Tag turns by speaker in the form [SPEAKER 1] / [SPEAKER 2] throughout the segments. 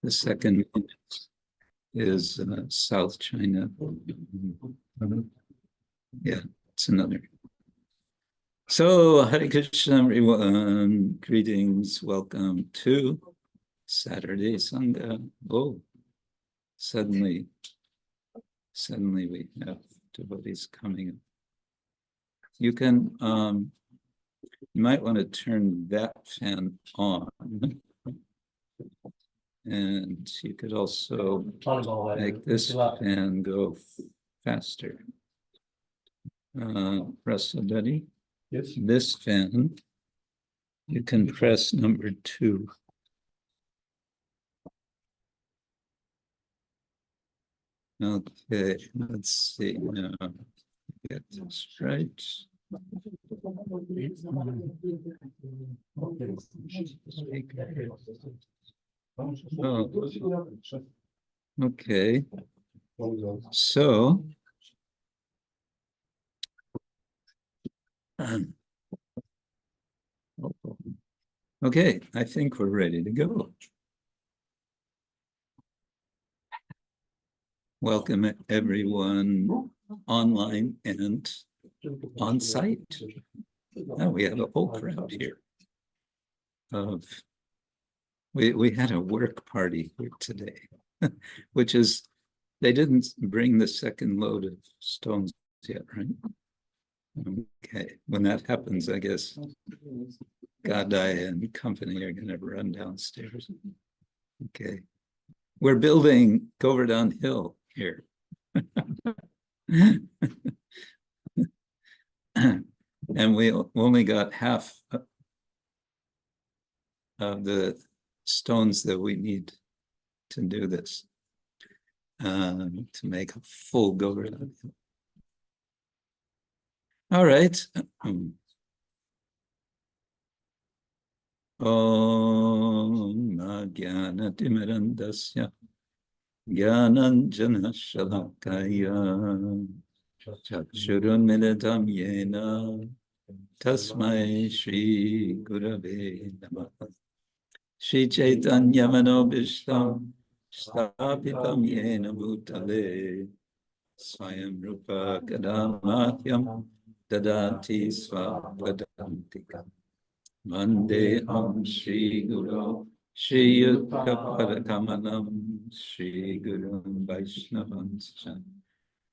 [SPEAKER 1] The second is South China. Yeah, it's another. So, Hare Krishna, everyone. Greetings. Welcome to Saturday Sanga. Oh, suddenly we have devotees coming. You can, you might want to turn that fan on. And you could also make this fan go faster. Rasadati, yes. This fan, you can press number 2. Okay, let's see now. Get this right. Oh, okay. So, okay, I think we're ready to go. Welcome everyone online and on site. Now we have a whole crowd here. We had a work party here today, which is, they didn't bring the second load of stones yet, right? Okay, when that happens, I guess Gadai and company are going to run downstairs. Okay, we're building Govardhan Hill here. And we only got half of the stones that we need to do this, to make a full Govardhan Hill. All right. Om Jnana-timirandasya Jnananjana Shalakaya Chakshurunmilitam Yena Tasmai Shri Gurave Namaha Shri Chaitanya Manobishtam Stapitam Yena Bhutale Swayam Rupa Kadamahyam Dadati Svapadantika Vande Om Shri Guru Shri Yuddha-pada-kamalam Shri Guru Vaishnavanscha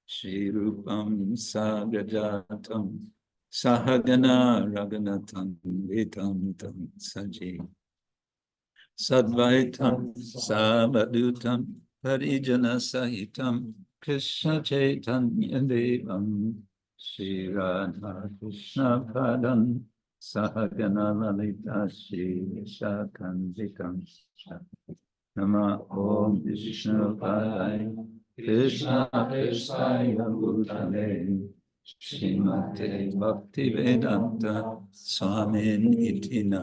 [SPEAKER 1] Shri Rupam Sagrajatam Sahagana Raghunatam Vitam Saji Sadvaitam Savadutam Parijana Sahitam Krishna Chaitanya Devam Shri Radha-Krishna Padam Sahagana-lalita Shri Vishakam Nama Om Vishnu Padai Krishna Krishna Bhutale Srimate Bhaktivedanta Swamin Itina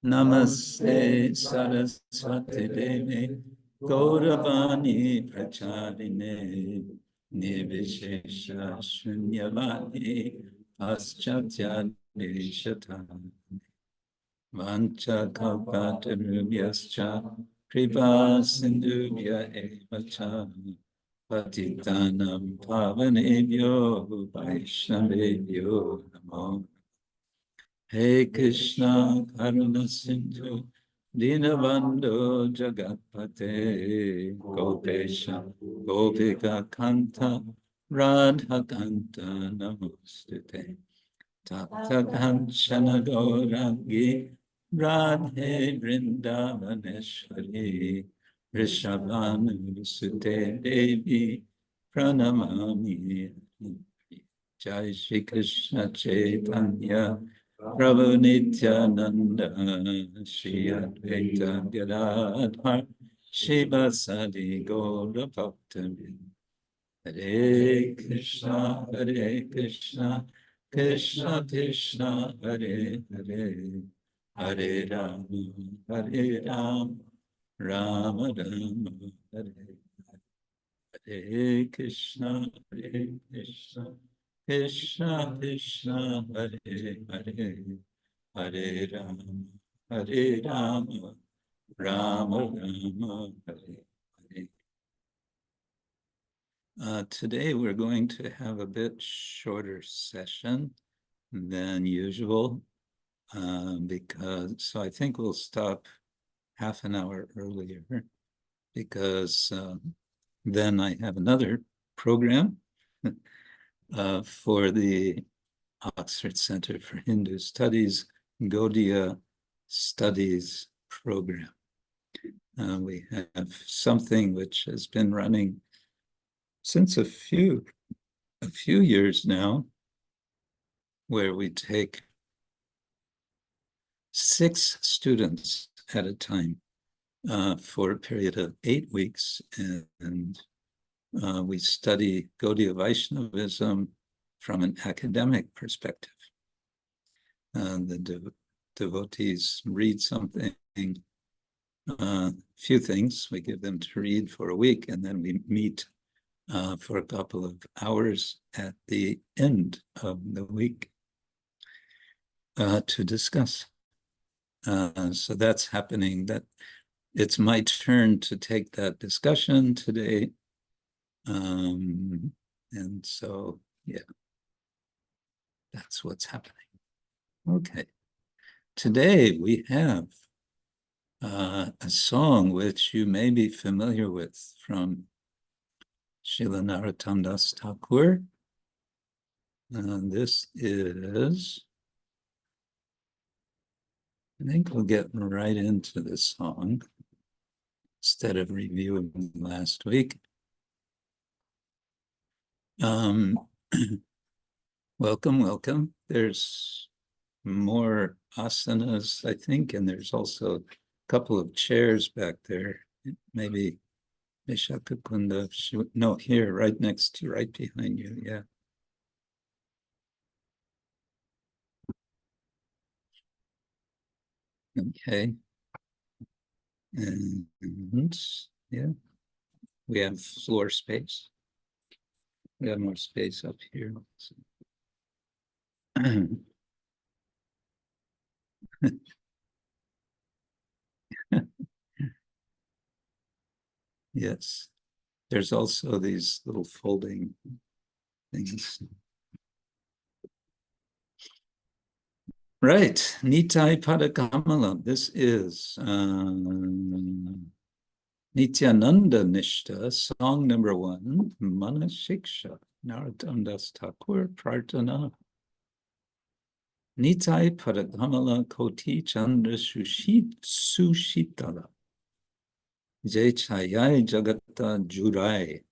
[SPEAKER 1] Namaste Saraswati Devi Gauravani Pracharine Nivishesha Shunyavani Paschatya Nishatani Vancha Kalpatarubhyascha Kripa Sindhubhya Evacha Patitanam Pavanebhyo Vaishnavebhyo Namo He Krishna Karuna Sindhu Dinabandhu Jagatpate Gopesha Gopika Kanta Radha-kr Namostute Tapta-kanchana Gaurangi Radhe Vrindavaneshwari Rishabhanu-sute Devi Pranamami Jai Shri Krishna Chaitanya Prabhu Nityananda Shri Advaita Gadadhar Shiva Sadi Gaura Bhaktavid Hare Krishna, Krishna Krishna, Hare Hare, Hare Rama, Hare Rama, Rama Rama, Hare Hare. Hare Krishna, Krishna Krishna, Hare Hare, Hare Rama, Rama Rama Hare Hare. Today we're going to have a bit shorter session than usual so I think we'll stop half an hour earlier because then I have another program for the Oxford Center for Hindu Studies Gaudiya Studies program. We have something which has been running since a few years now, where we take 6 students at a time for a period of 8 weeks, and we study Gaudiya Vaishnavism from an academic perspective. The devotees read something, a few things we give them to read for a week, and then we meet for a couple of hours at the end of the week to discuss. So that's happening. That it's my turn to take that discussion today. And so, yeah, that's what's happening. Okay. Today we have a song which you may be familiar with from Srila Narottama Thakur. This is, I think we'll get right into the song instead of reviewing last week. Welcome, welcome. There's more asanas, I think, and there's also a couple of chairs back there. Maybe Kunda, no, here, right next to, right behind you, yeah. Okay. And yeah, we have floor space. We have more space up here. Yes, there's also these little folding things. Right, nitāi-pada-kamala. This is Nityananda Nistha, song number 1, Mana Shiksha, Narottama Thakur, Prarthana. Nitāi-pada-kamala koti i-candra-suśītala. Chāyāy jagata jurāy,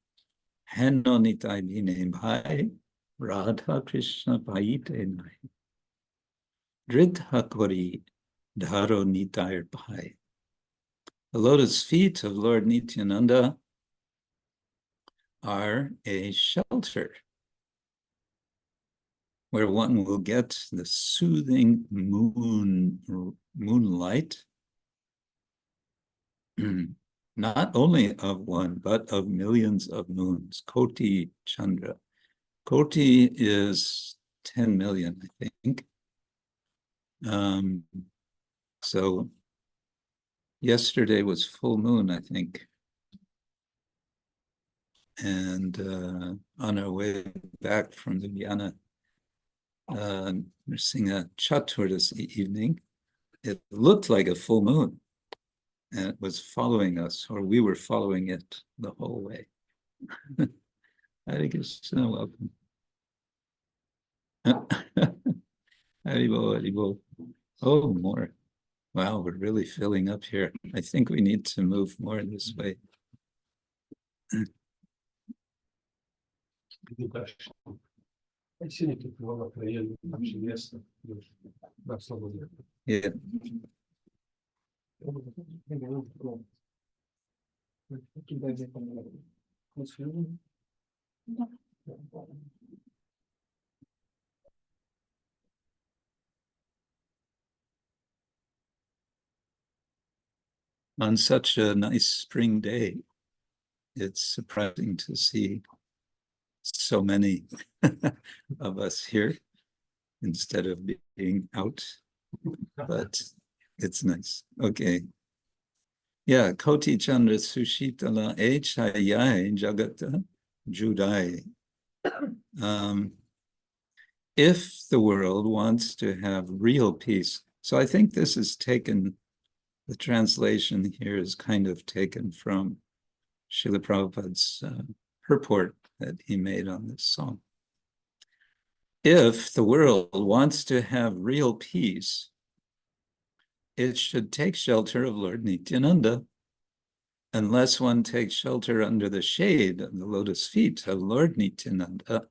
[SPEAKER 1] heno nitāi bine bhāi, rādhā-kr pāite. kori, dharo nitāi bhāi. The lotus feet of Lord Nityananda are a shelter where one will get the soothing moonlight, not only of one, but of millions of moons. Koti Chandra. Koti is 10 million, I think. So yesterday was full moon, I think. And on our way back from the Vienna Sanga Chatur this evening, it looked like a full moon. And it was following us, or we were following it the whole way. Hare Krishna, welcome. Haribol, Haribol. Oh, more. Wow, we're really filling up here. I think we need to move more this way. Yeah. On such a nice spring day, it's surprising to see so many of us here instead of being out, but it's nice. Okay. Yeah, i-candra-suśītala chāyāy jagata jurāy. If the world wants to have real peace, so I think this is taken, the translation here is kind of taken from Srila Prabhupada's purport that he made on this song. If the world wants to have real peace, it should take shelter of Lord Nityananda. Unless one takes shelter under the shade of the lotus feet of Lord Nityananda.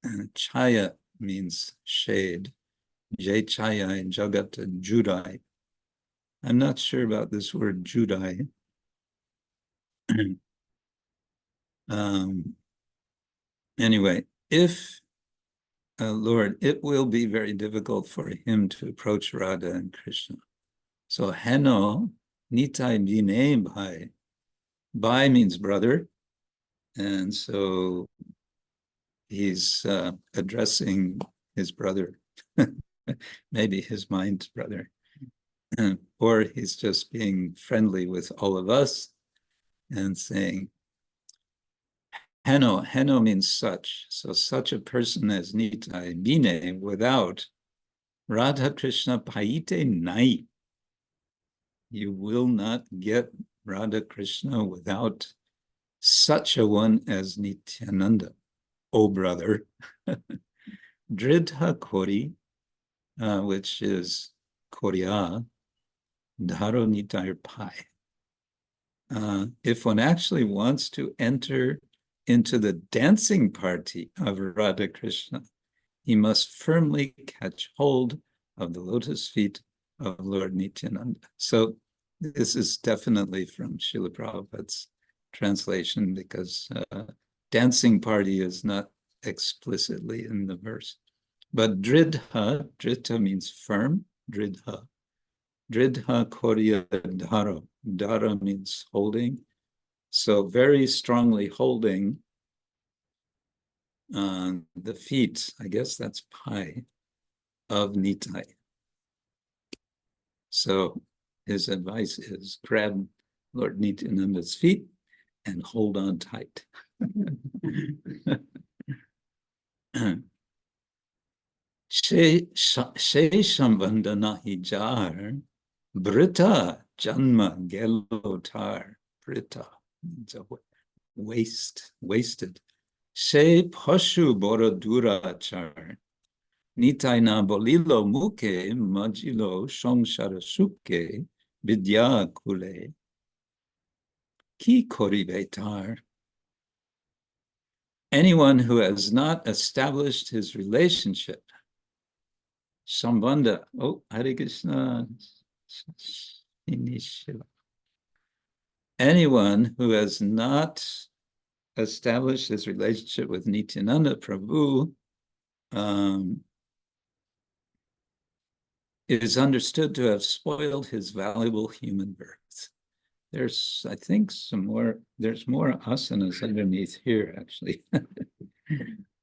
[SPEAKER 1] Chāyāy means shade. Chāyāy jagata jurāy. I'm not sure about this word jurāy. Anyway, if Lord, it will be very difficult for him to approach Radha and Krishna. So heno, nitāi, bine, bhāi. Bhāi means brother. And so he's addressing his brother, maybe his mind's brother. Or he's just being friendly with all of us and saying, heno means such. So such a person as Nitai, bine, without Radha-Krishna pāite nai. You will not get Radha-Krishna without such a one as Nityananda, O brother. Dridha kori, which is koriya, dharo nitāi-pada. If one actually wants to enter into the dancing party of Radha Krishna, he must firmly catch hold of the lotus feet of Lord Nityananda. So this is definitely from Srila Prabhupada's translation, because dancing party is not explicitly in the verse. But dridha means firm, dridha koriya dharo. Dharo means holding. So very strongly holding the feet, I guess that's bhāi, of Nitai. So his advice is grab Lord Nityananda's feet and hold on tight. She sambandha nahi jā'r, brita janma gelo tā'r. Brita means a wasted. She pashu borodura chār. Nitai na bolilo muke majilo sāra-sukhe vidyā-kule. Ki kori tā'r. Anyone who has not established his relationship, sambandha, Hare Krishna, anyone who has not established his relationship with Nityananda Prabhu is understood to have spoiled his valuable human birth. There's, I think, there's more asanas underneath here, actually.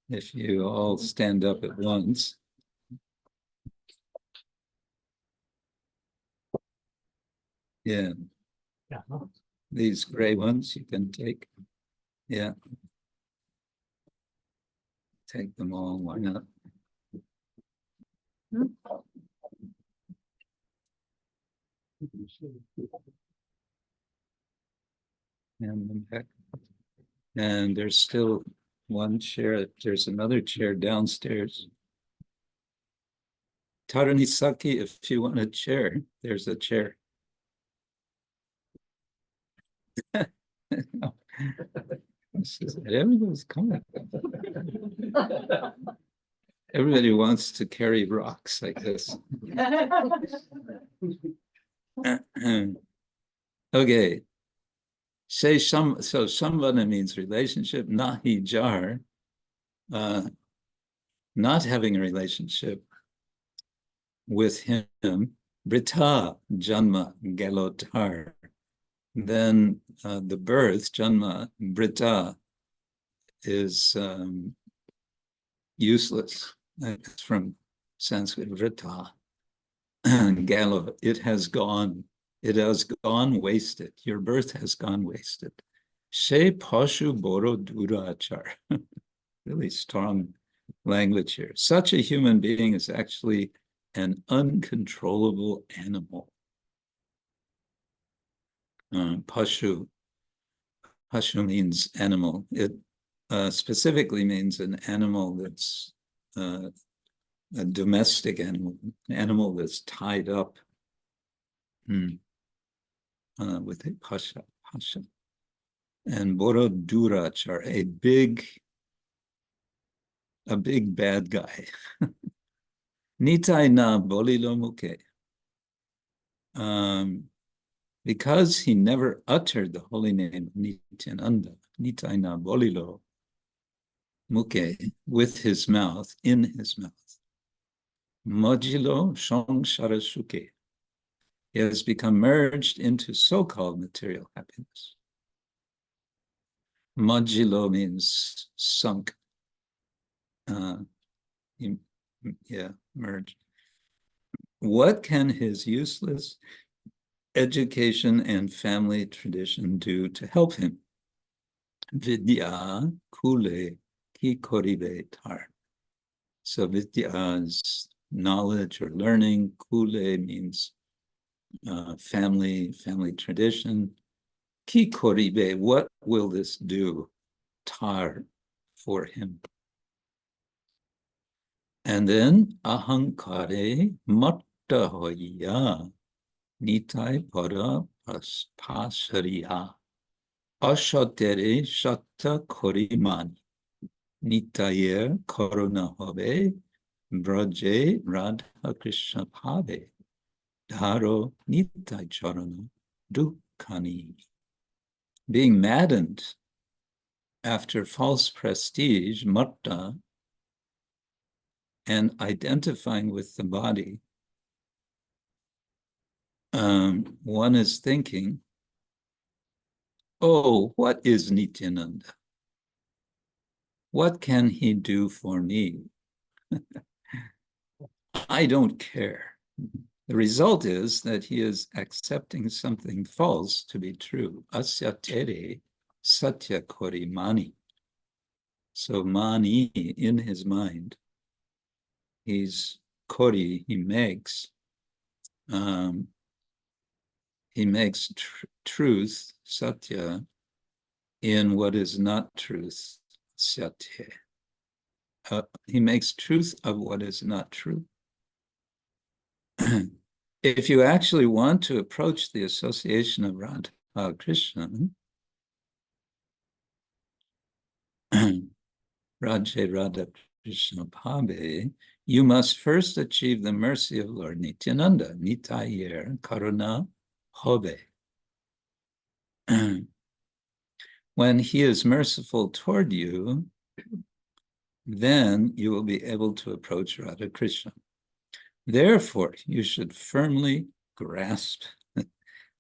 [SPEAKER 1] If you all stand up at once. Yeah. These gray ones you can take. Yeah. Take them all, why not? And then back. And there's still one chair. There's another chair downstairs. Taranisaki, if you want a chair, there's a chair. No. Everybody's coming. Everybody wants to carry rocks like this. Okay. So sambandha means relationship, nahi jā'r, not having a relationship with him, brita janma gelo tā'r. Then the birth, janma, brita, is useless. It's from Sanskrit vrita. Galo, it has gone. It has gone wasted. Your birth has gone wasted. She pashu boro durachar. Really strong language here. Such a human being is actually an uncontrollable animal. Pashu means animal. It specifically means an animal that's a domestic animal, an animal that's tied up with a pasha. And boro durachar, a big bad guy. Nitai na bolilo muke. Because he never uttered the holy name of Nityananda, Nitai na bolilo muke, with his mouth, in his mouth. Majilo shong sāra-sukhe. He has become merged into so-called material happiness. Majilo means sunk. Merged. What can his useless education and family tradition do to help him? Vidyā-kule ki kori tā'r. So vidya is knowledge or learning. Kule means family tradition. Ki kori, what will this do? Tā'r, for him. And then ahankare matta hoya nitāi-pada-kamala ashatere shatta korimani nitāi karuna hobe vraje rādhā-kr dharo nitāi-caran dukkani. Being maddened after false prestige, matta, and identifying with the body, one is thinking, oh, what is Nityananda? What can he do for me? I don't care. The result is that he is accepting something false to be true. Asya tere satya kori mani. So mani, in his mind, he's kori, he makes truth, satya, in what is not truth, satya. He makes truth of what is not true. If you actually want to approach the association of Radha-Krishna, Raje Radha-Krishna bhāi, you must first achieve the mercy of Lord Nityananda, nitāi karuna hobe. When he is merciful toward you, then you will be able to approach Radha-Krishna. Therefore, you should firmly grasp the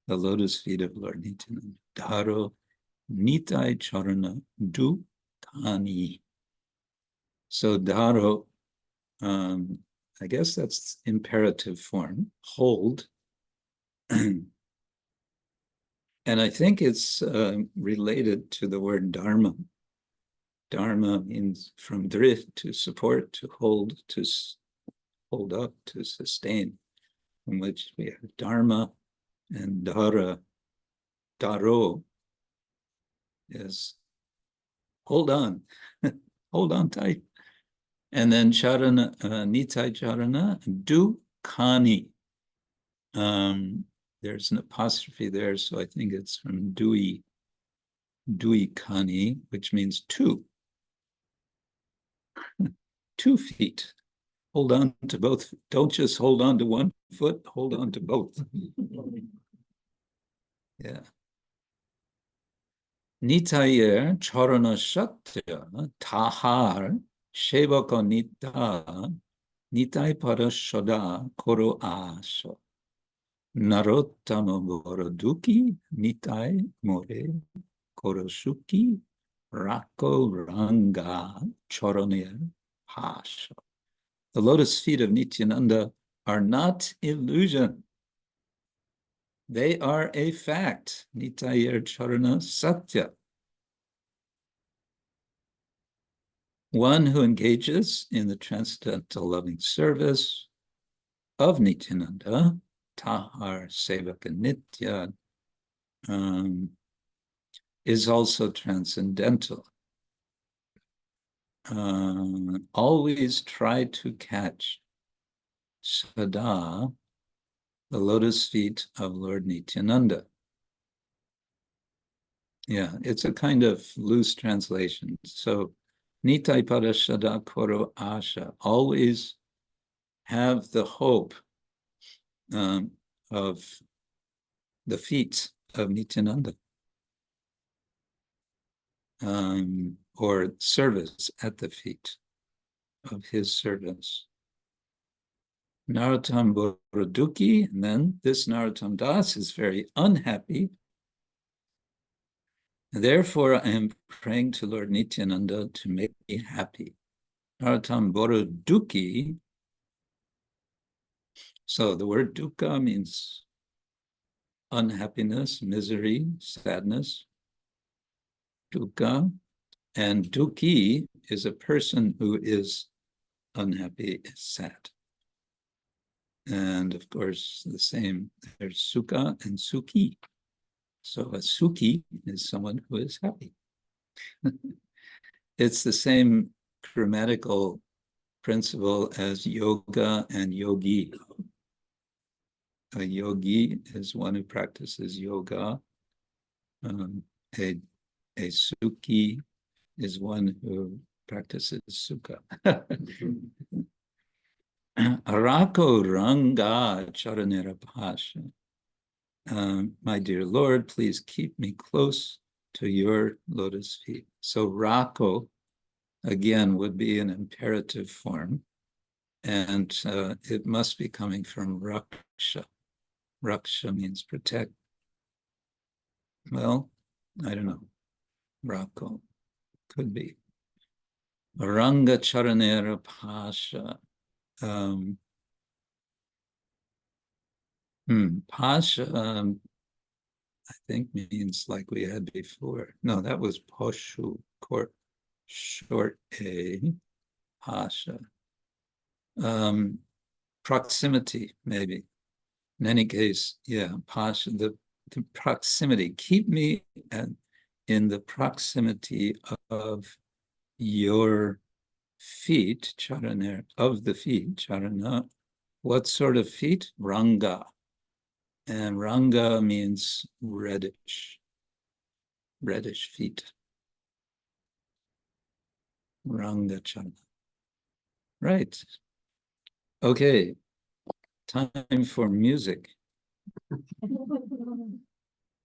[SPEAKER 1] lotus feet of Lord Nityananda. Dharo nitāi-caran dukkani. So dharo, I guess that's imperative form, hold. And I think it's related to the word dharma. Dharma means from drit, to support, to hold up, to sustain, from which we have dharma, and dharo is hold on, hold on tight. And then charana, nitāi-caran dukkani. There's an apostrophe there, so I think it's from dukkani, which means two. 2 feet. Hold on to both. Don't just hold on to one foot, hold on to both. Yeah. Nitai-caran satya tā'r sevaka nitāi-pada koro aso. Narottama boroduki nitai more korosuki rako ranga charanir pasha. The lotus feet of Nityananda are not illusion. They are a fact. Nitāi-charana satya. One who engages in the transcendental loving service of Nityananda, tā'r, sevaka nitya, is also transcendental. Always try to catch sada, the lotus feet of Lord Nityananda. Yeah, it's a kind of loose translation. So, nitāi-pada koro asha, always have the hope of the feet of Nityananda, or service at the feet of his service. Narottama dukkhi, and then this Narottama Das is very unhappy. Therefore, I am praying to Lord Nityananda to make me happy. Narottama dukkhi. So the word dukkha means unhappiness, misery, sadness. Dukkha. And dukkhi is a person who is unhappy, sad. And of course, the same, there's sukha and sukhi. So a sukhi is someone who is happy. It's the same grammatical principle as yoga and yogi. A yogi is one who practices yoga. A sukhi is one who practices sukha. Arako ranga charanera pasha. My dear Lord, please keep me close to your lotus feet. So rako, again, would be an imperative form. And it must be coming from raksha. Raksha means protect. Well, I don't know. Rako could be. Ranga charanera pasha. Pasha, I think means like we had before. No, that was poshu, short a, pasha. Proximity, maybe. In any case, yeah, pasha, the proximity. Keep me in the proximity of your feet, charana, of the feet, charana. What sort of feet? Ranga. And ranga means reddish feet. Ranga charana. Right. Okay. Time for music.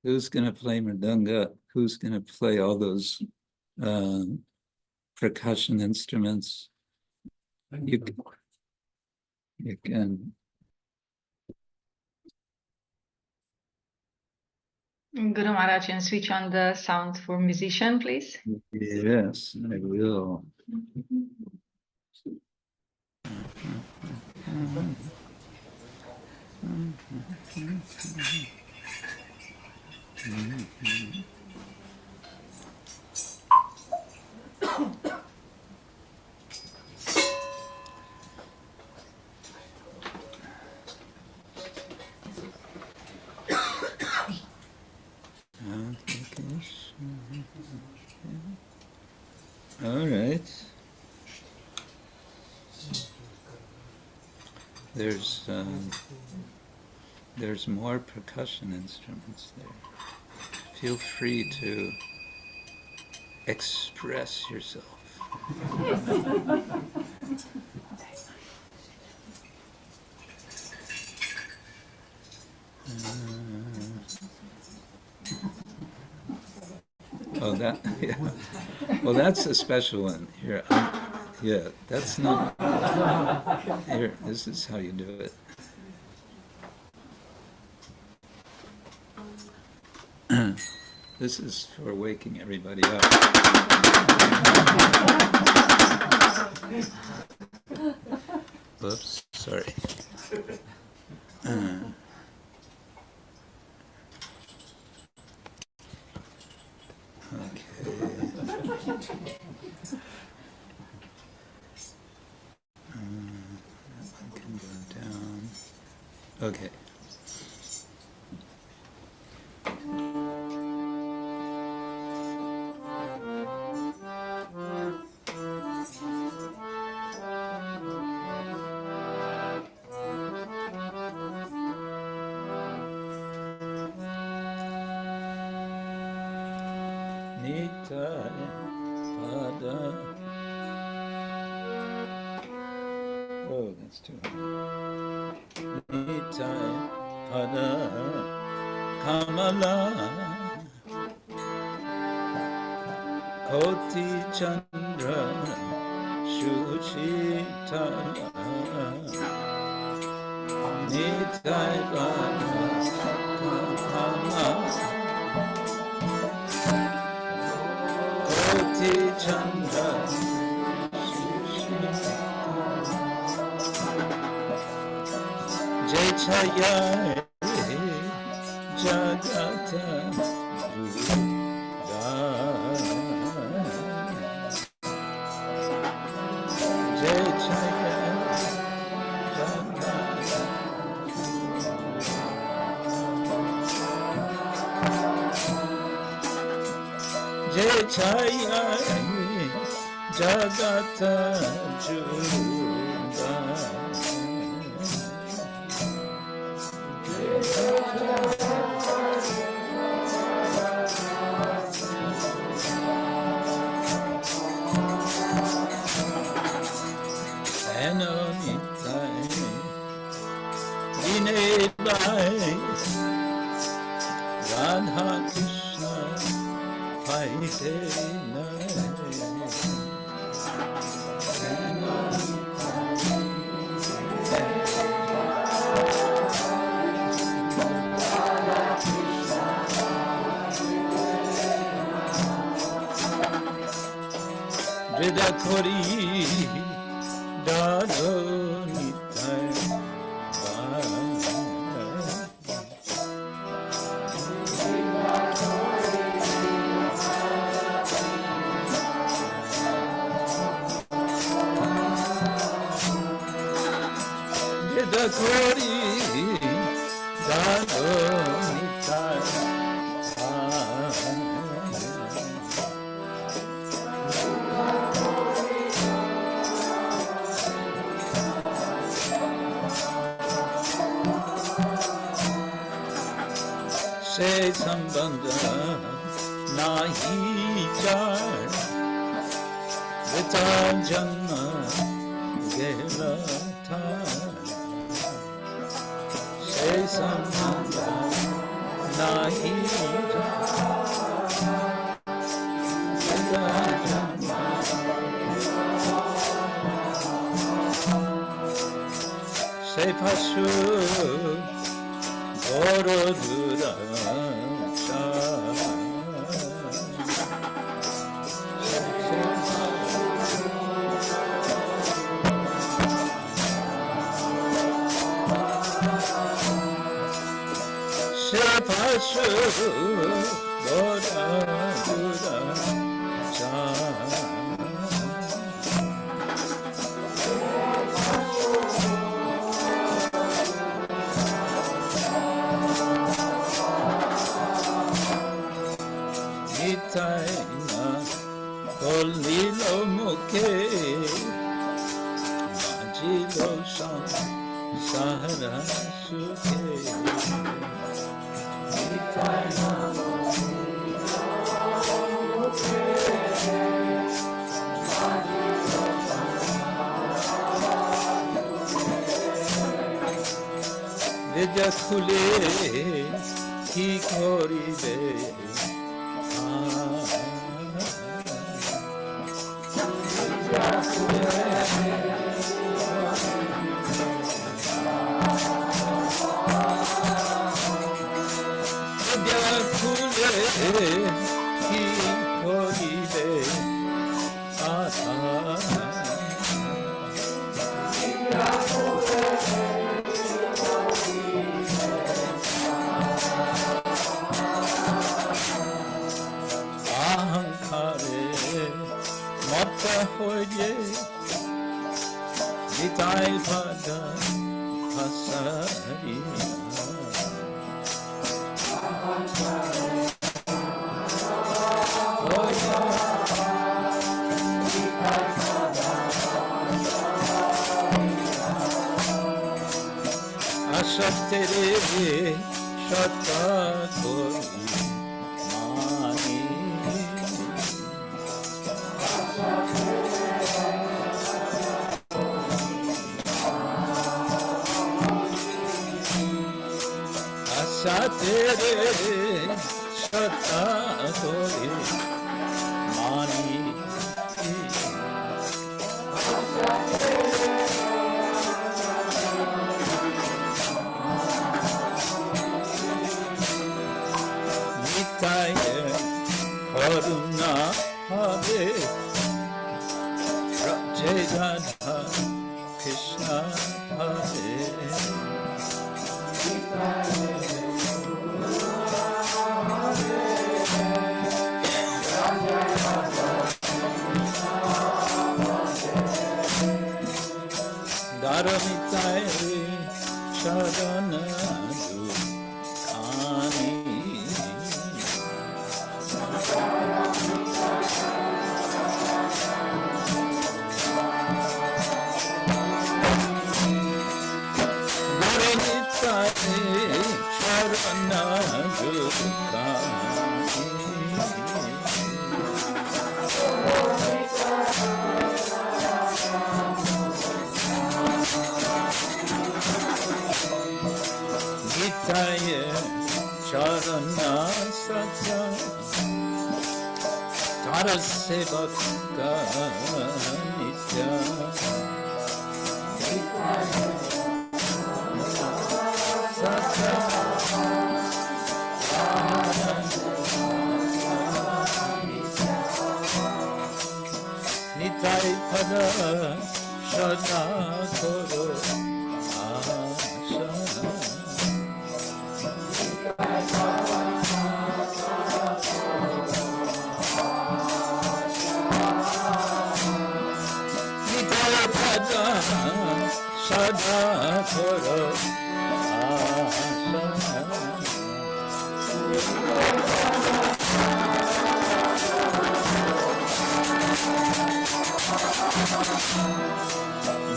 [SPEAKER 1] Who's going to play mridanga? Who's going to play all those percussion instruments? You can.
[SPEAKER 2] Guru Maharaj, can switch on the sound for musician, please?
[SPEAKER 1] Yes, I will. All right. There's more percussion instruments there. Feel free to express yourself. Oh, that, yeah. Well, that's a special one. Here, yeah, that's not, here, this is how you do it. This is for waking everybody up. Oops, sorry. That one can go down. Okay. Nitai-pada. Oh, that's too hard. Nitai-pada-kamala. Koti-candra-suśītala. Nitai-pada-kamala. Koti-candra-suśītala. Chāyāy jagata chāyāy jagata jurāy. Heno nitāi, bine bhāi, rādhā-kr, pāite kori dharo nitai-pada, kori dharo nitai. Se sambandha nahi jā'r, vita janma gela tā'r. Se sambandha nahi jā'r, vita janma. Se pashu dharo Nitai kolilo mukhe majilo sāra-sukhe. Nitai vidyā-kule ki kori
[SPEAKER 3] hoye nitāi-pada-kamala. Ashatere shata kori mani. Ashatere shata kori mani. Nitai karuna have jagata Krishna have. Dharo nitai sāra-sukhe. Nitai-caran tā'r sevaka nitya. Nitāi-pada-kamala.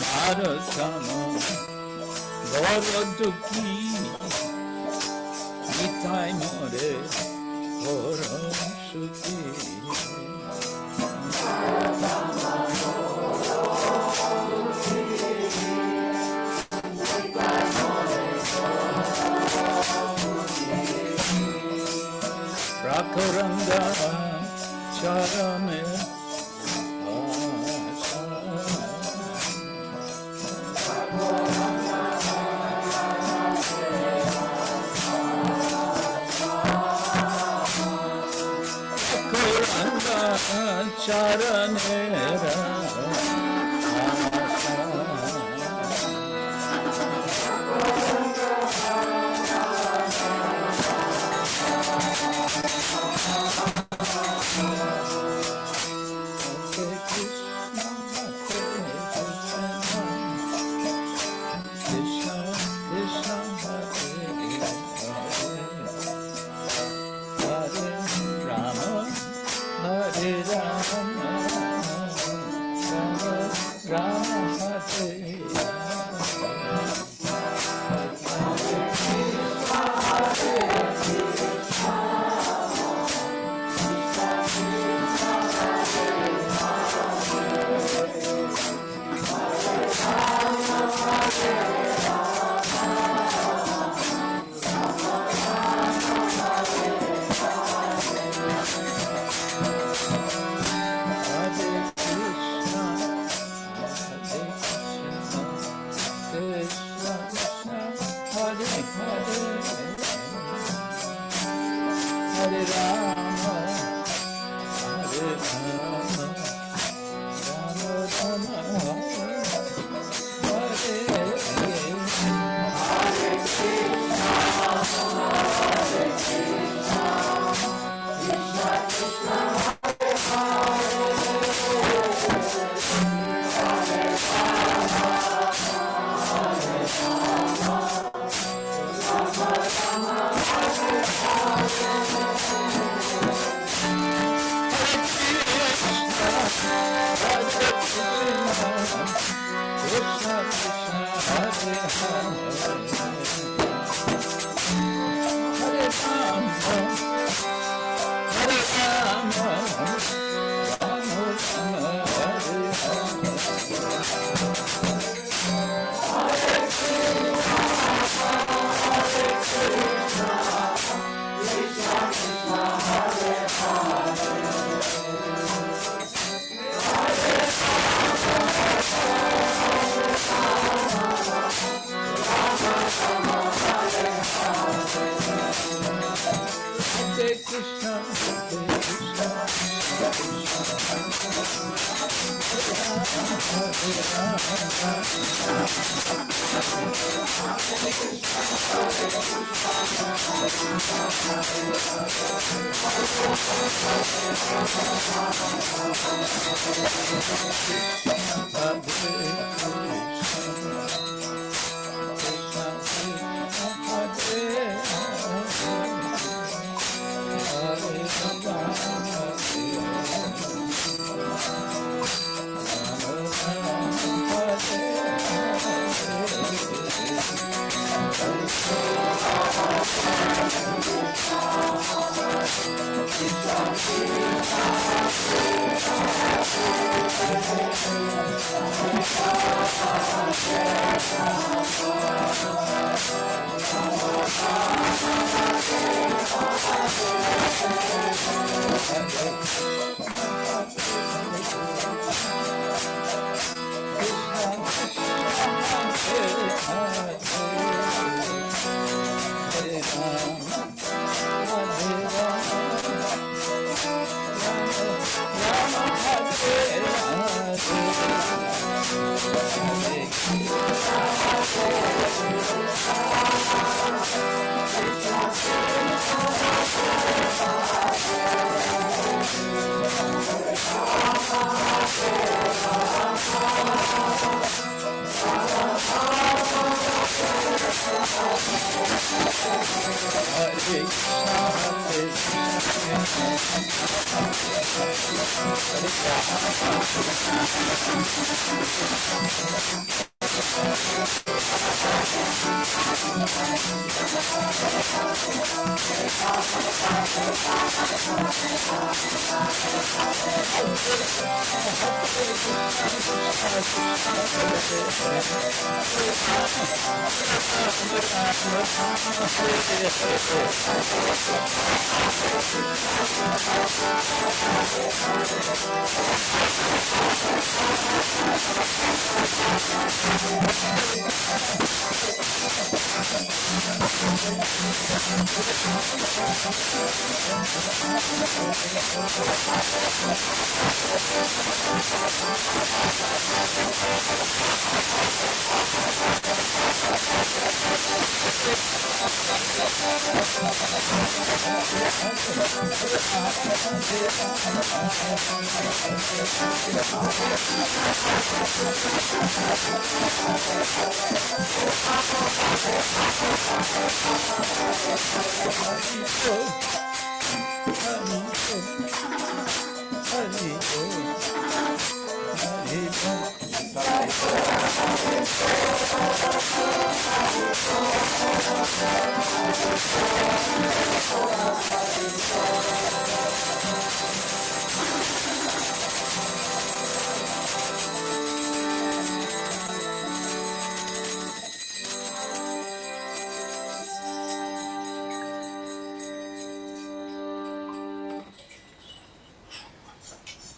[SPEAKER 3] Narottama Goroduki Nitai more Povrsje. Prakaranda charame Charanera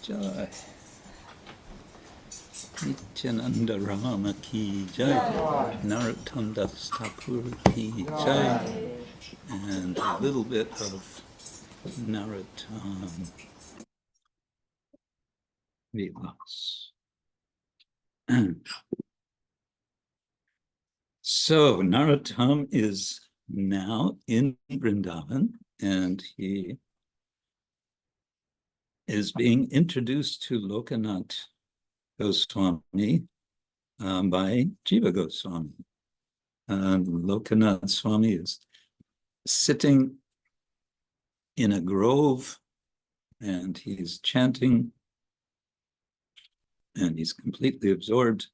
[SPEAKER 1] Jai. Nityananda Rama ki jai. Narottama Thakura ki jai. And a little bit of Narottama Vilas. So Narottama is now in Vrindavan, and he is being introduced to Lokanath Goswami by Jiva Goswami. Lokanath Swami is sitting in a grove, and he's chanting, and he's completely absorbed,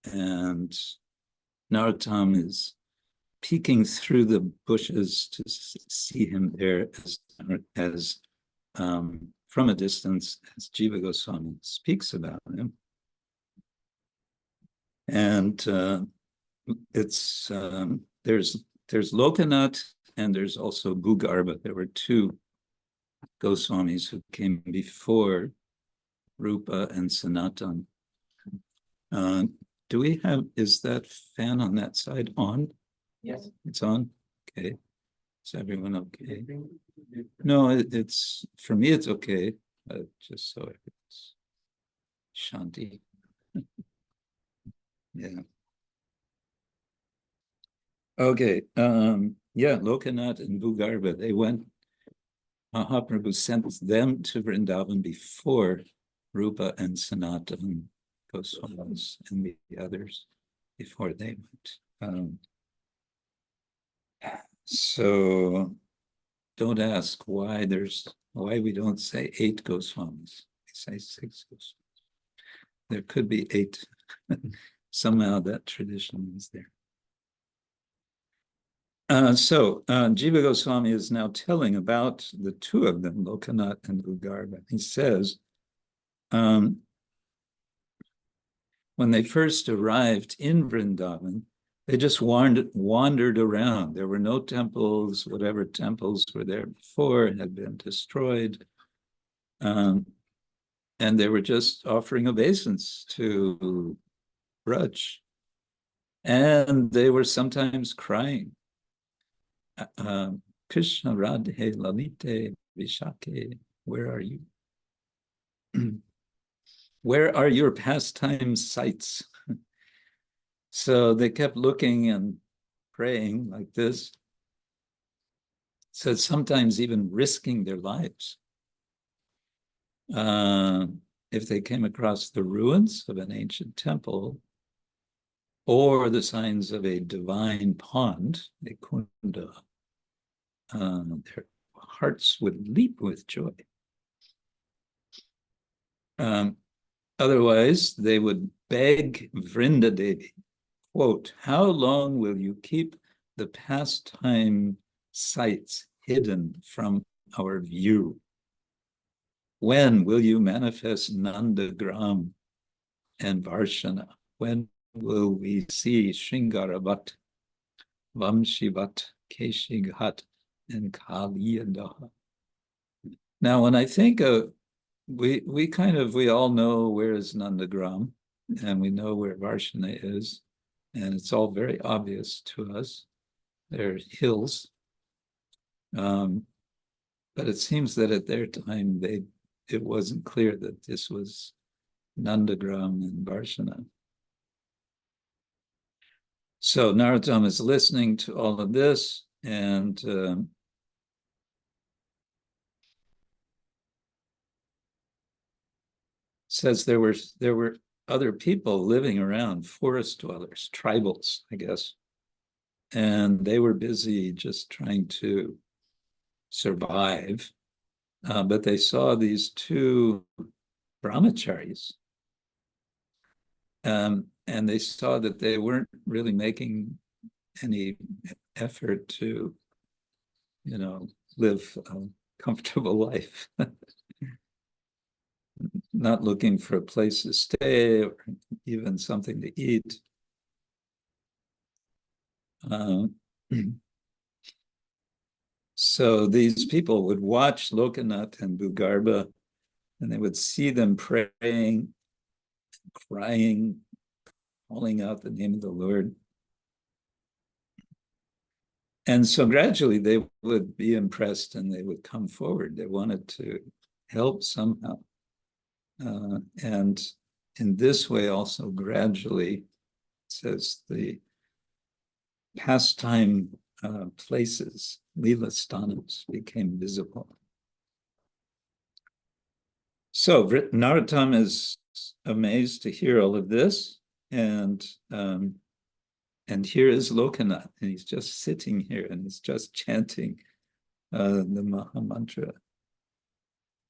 [SPEAKER 1] and Narottama is peeking through the bushes to see him there as from a distance, as Jiva Goswami speaks about him. And it's there's Lokanath and there's also Bhugarbha. There were two Goswamis who came before Rupa and Sanatan. Do we have, is that fan on that side on?
[SPEAKER 4] Yes.
[SPEAKER 1] It's on? Okay. Is everyone okay? No, it's, for me it's okay, just so it's Shanti. Yeah. Okay. Yeah, Lokanath and Bhugarbha, they went, Mahaprabhu sent them to Vrindavan before Rupa and Sanatana Goswamis and the others before they went. So don't ask why we don't say 8 Goswamis. We say 6 Goswamis. There could be 8. Somehow that tradition is there. Jiva Goswami is now telling about the 2 of them, Lokanath and Bhugarbha. He says, when they first arrived in Vrindavan, they just wandered around. There were no temples. Whatever temples were there before had been destroyed. And they were just offering obeisance to Braj. And they were sometimes crying. Krishna, rādhā-kr, vishake, where are you? Where are your pastime sites? So they kept looking and praying like this. So sometimes even risking their lives. If they came across the ruins of an ancient temple or the signs of a divine pond, a kunda, their hearts would leap with joy. Otherwise, they would beg Vrindadevi, quote, how long will you keep the pastime sites hidden from our view? When will you manifest Nandagram and Varshana? When will we see Shringaravat, Vamshivat, Keshighat, and Kaliyadaha? Now, when I think of, we all know where is Nandagram, and we know where Varshana is, and it's all very obvious to us. They're hills. But it seems that at their time, it wasn't clear that this was Nandagram and Varshana. So Narottama is listening to all of this, and says there were other people living around, forest dwellers, tribals, I guess, and they were busy just trying to survive. But they saw these 2 brahmacharis, and they saw that they weren't really making any effort to, live a comfortable life. Not looking for a place to stay or even something to eat. So these people would watch Lokanath and Bhugarbha, and they would see them praying, crying, calling out the name of the Lord. And so gradually they would be impressed and they would come forward. They wanted to help somehow. And in this way also gradually, says the pastime places, Lila Sthanas, became visible. So Narottama is amazed to hear all of this, and here is Lokanath, and he's just sitting here and he's just chanting the Maha Mantra.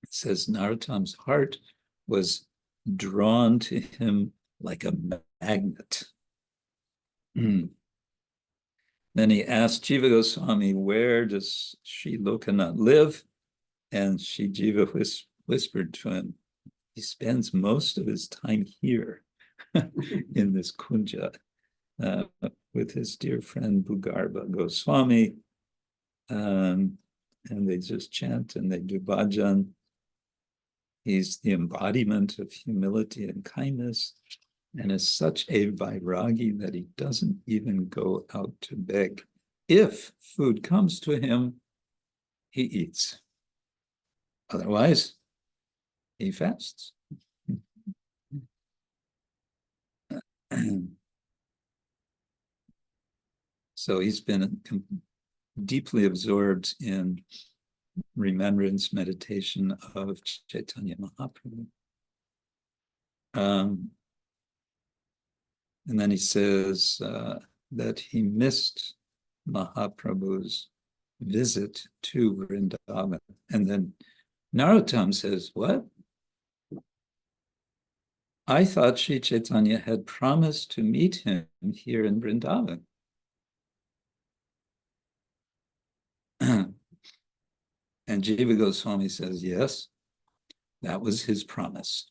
[SPEAKER 1] It says Narottama's heart was drawn to him like a magnet. Then he asked Jiva Goswami, where does Sri Lokanath live? And Sri Jiva whispered to him, he spends most of his time here in this kunja with his dear friend Bhugarbha Goswami. And they just chant and they do bhajan. He's the embodiment of humility and kindness, and is such a vairagi that he doesn't even go out to beg. If food comes to him, he eats. Otherwise, he fasts. So he's been deeply absorbed in remembrance meditation of Chaitanya Mahaprabhu. And then he says that he missed Mahaprabhu's visit to Vrindavan. And then Narottama says, what? I thought Sri Chaitanya had promised to meet him here in Vrindavan. And Jiva Goswami says, yes, that was his promise.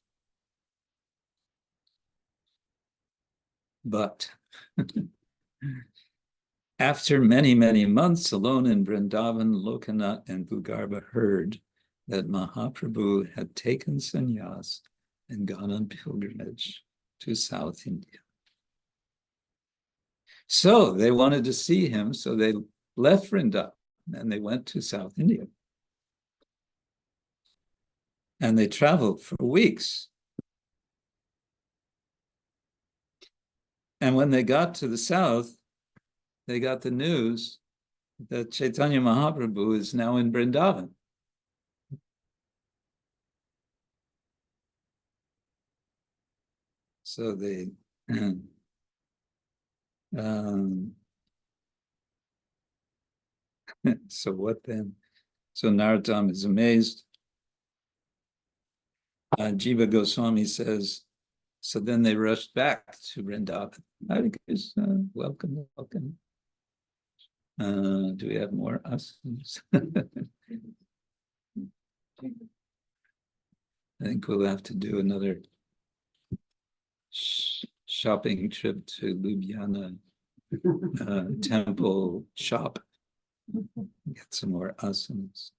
[SPEAKER 1] But after many, many months alone in Vrindavan, Lokanath and Bhugarbha heard that Mahaprabhu had taken sannyas and gone on pilgrimage to South India. So they wanted to see him, so they left Vrindavan and they went to South India. And they traveled for weeks. And when they got to the south, they got the news that Chaitanya Mahaprabhu is now in Vrindavan. So they, so what then? So Narottama is amazed. Jiva Goswami says, so then they rushed back to Vrindavan. Hare Krishna, welcome, welcome. Do we have more asanas? I think we'll have to do another shopping trip to Ljubljana temple shop. Get some more asanas.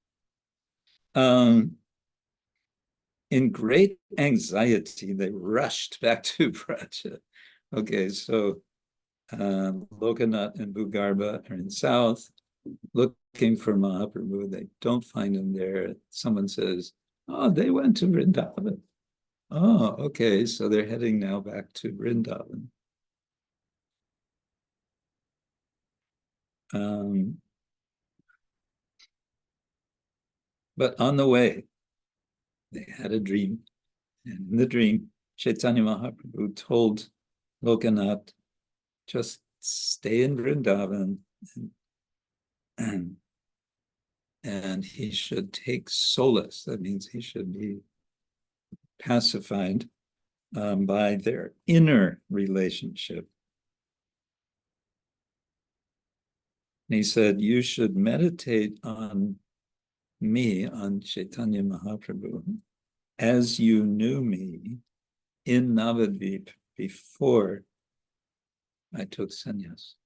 [SPEAKER 1] In great anxiety, they rushed back to Praja. Okay, so Lokanath and Bhugarbha are in south, looking for Mahaprabhu. They don't find him there. Someone says, oh, they went to Vrindavan. Oh, okay, so they're heading now back to Vrindavan. But on the way, they had a dream. And in the dream, Chaitanya Mahaprabhu told Lokanath, just stay in Vrindavan and he should take solace. That means he should be pacified by their inner relationship. And he said, you should meditate on me, on Chaitanya Mahaprabhu, as you knew me in Navadvip before I took sannyas.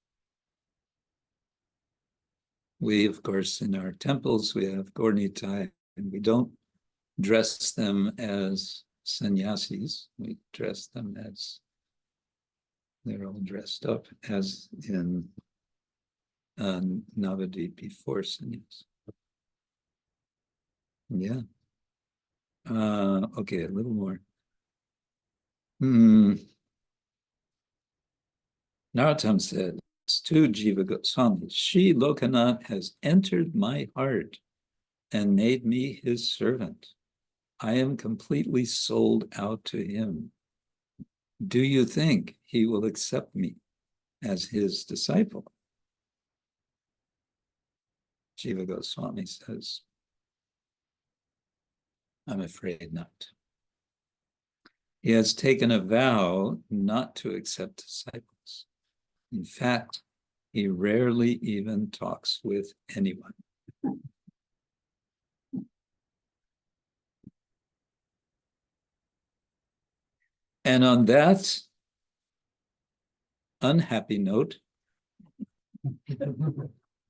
[SPEAKER 1] We, of course, in our temples, we have Nitai, and we don't dress them as sannyasis. We dress them as, they're all dressed up as in Navadvip before sannyas. Yeah. Okay, a little more. Narottama said to Jiva Goswami, Shri Lokanath has entered my heart and made me his servant. I am completely sold out to him. Do you think he will accept me as his disciple? Jiva Goswami says, I'm afraid not. He has taken a vow not to accept disciples. In fact, he rarely even talks with anyone. And on that unhappy note,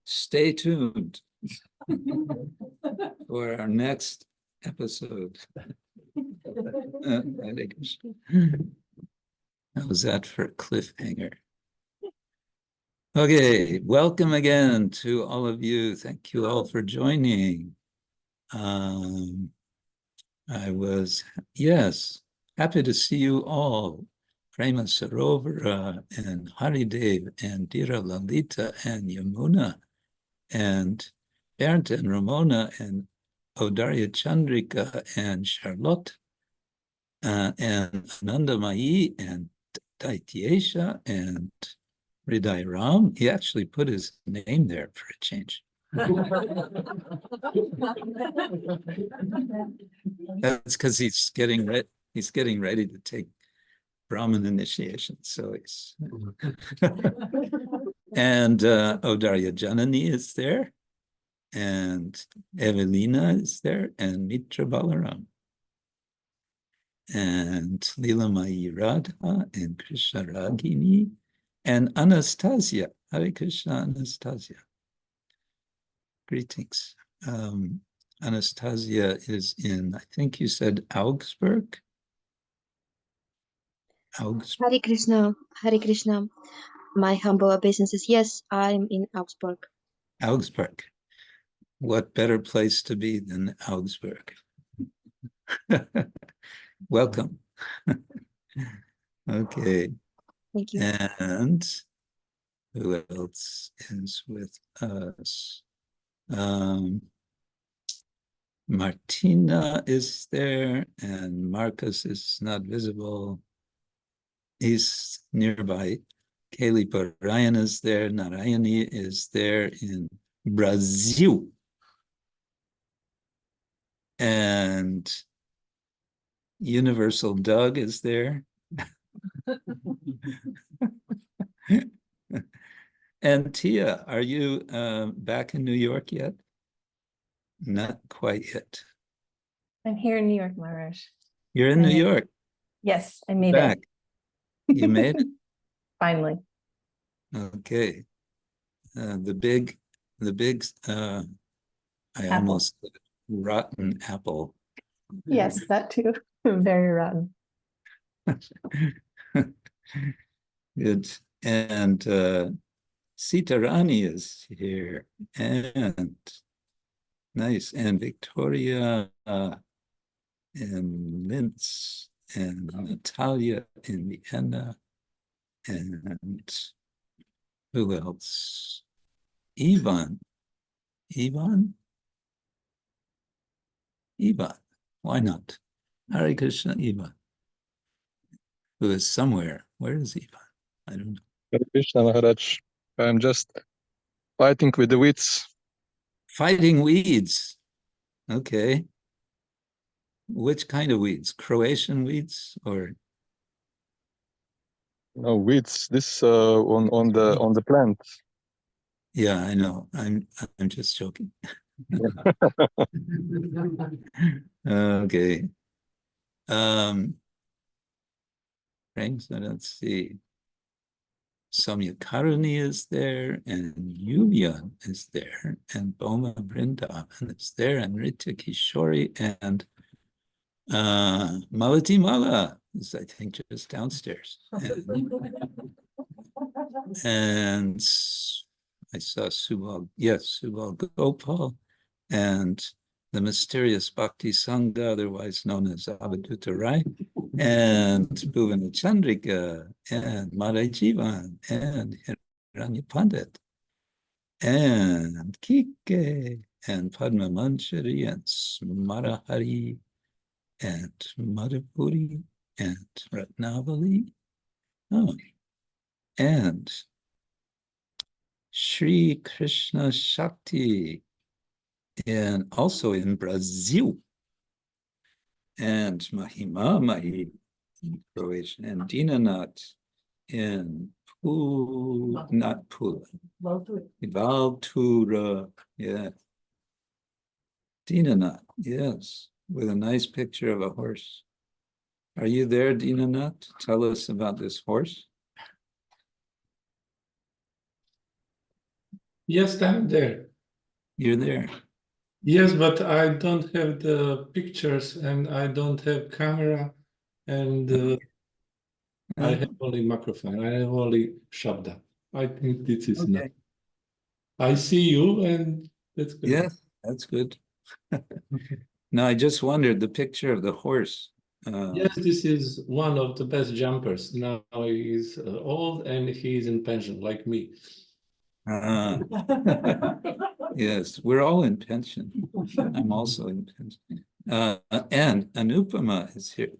[SPEAKER 1] stay tuned for our next episode. How was that for a cliffhanger? Okay, welcome again to all of you. Thank you all for joining. I was, yes, happy to see you all. Prema Sarovara and Haridev and Dira Lalita and Yamuna and Bernd and Ramona and Odarya Chandrika and Charlotte and Anandamayi and Daityesha and Hriday Ram. He actually put his name there for a change. That's because he's getting ready to take Brahmin initiation. So he's and Odarya Janani is there, and Evelina is there, and Mitra Balaram, and Leela-mayi Radha, and Krishna Ragini, and Anastasia. Hare Krishna, Anastasia. Greetings. Anastasia is in, I think you said Augsburg? Augsburg.
[SPEAKER 4] Hare Krishna, Hare Krishna. My humble obeisances. Yes, I'm in Augsburg.
[SPEAKER 1] Augsburg. What better place to be than Augsburg? Welcome. Okay.
[SPEAKER 4] Thank you.
[SPEAKER 1] And who else is with us? Martina is there, and Marcus is not visible. He's nearby. Kaylee Parayan is there. Narayani is there in Brazil. And Universal Doug is there. And Tia, are you back in New York yet? Not quite yet.
[SPEAKER 5] I'm here in New York, Maharaj.
[SPEAKER 1] You're in New York.
[SPEAKER 5] Yes, I made
[SPEAKER 1] Back.
[SPEAKER 5] it.
[SPEAKER 1] You made it?
[SPEAKER 5] Finally.
[SPEAKER 1] Okay. The big, I
[SPEAKER 5] Apple.
[SPEAKER 1] almost said rotten apple.
[SPEAKER 5] Yes, that too. Very rotten.
[SPEAKER 1] Good. And Sitarani is here. And nice. And Victoria and Linz and Natalia in Vienna. And who else? Ivan. Why not? Hare Krishna, Ivan. Who is somewhere. Where is Ivan? I don't know.
[SPEAKER 6] Hare Krishna Maharaj. I'm just fighting with the weeds.
[SPEAKER 1] Fighting weeds. Okay. Which kind of weeds? Croatian weeds or?
[SPEAKER 6] No weeds. This on the plant.
[SPEAKER 1] Yeah, I know. I'm just joking. Okay. Thanks. Let's see. Samya Karuni is there, and Yulia is there, and Boma Brindavan is there, and Ritya Kishori, and Malati Mala is, I think, just downstairs. And I saw Subal, yes, Subal Gopal, and the mysterious Bhakti Sanga, otherwise known as Avaduta Rai, and Bhuvana Chandrika, and Madai Jivan, and Hiranya Pandit, and Kike, and Padma Manchari, and Smarahari, and Madhupuri, and Ratnavali, and Sri Krishna Shakti, and also in Brazil, and Mahima Mahi in Croatian, and Dinanath in Valtura, yeah. Dinanath, yes, with a nice picture of a horse. Are you there, Dinanath? Tell us about this horse.
[SPEAKER 7] Yes, I'm there.
[SPEAKER 1] You're there.
[SPEAKER 7] Yes, but I don't have the pictures and I don't have camera and I have only microphone. I have only shabda. I think this is enough. I see you and that's good.
[SPEAKER 1] Yes, that's good. No, I just wondered the picture of the horse.
[SPEAKER 7] Yes, this is one of the best jumpers. Now he is old and he is in pension, like me.
[SPEAKER 1] Yes, we're all in pension. I'm also in pension. And Anupama is here.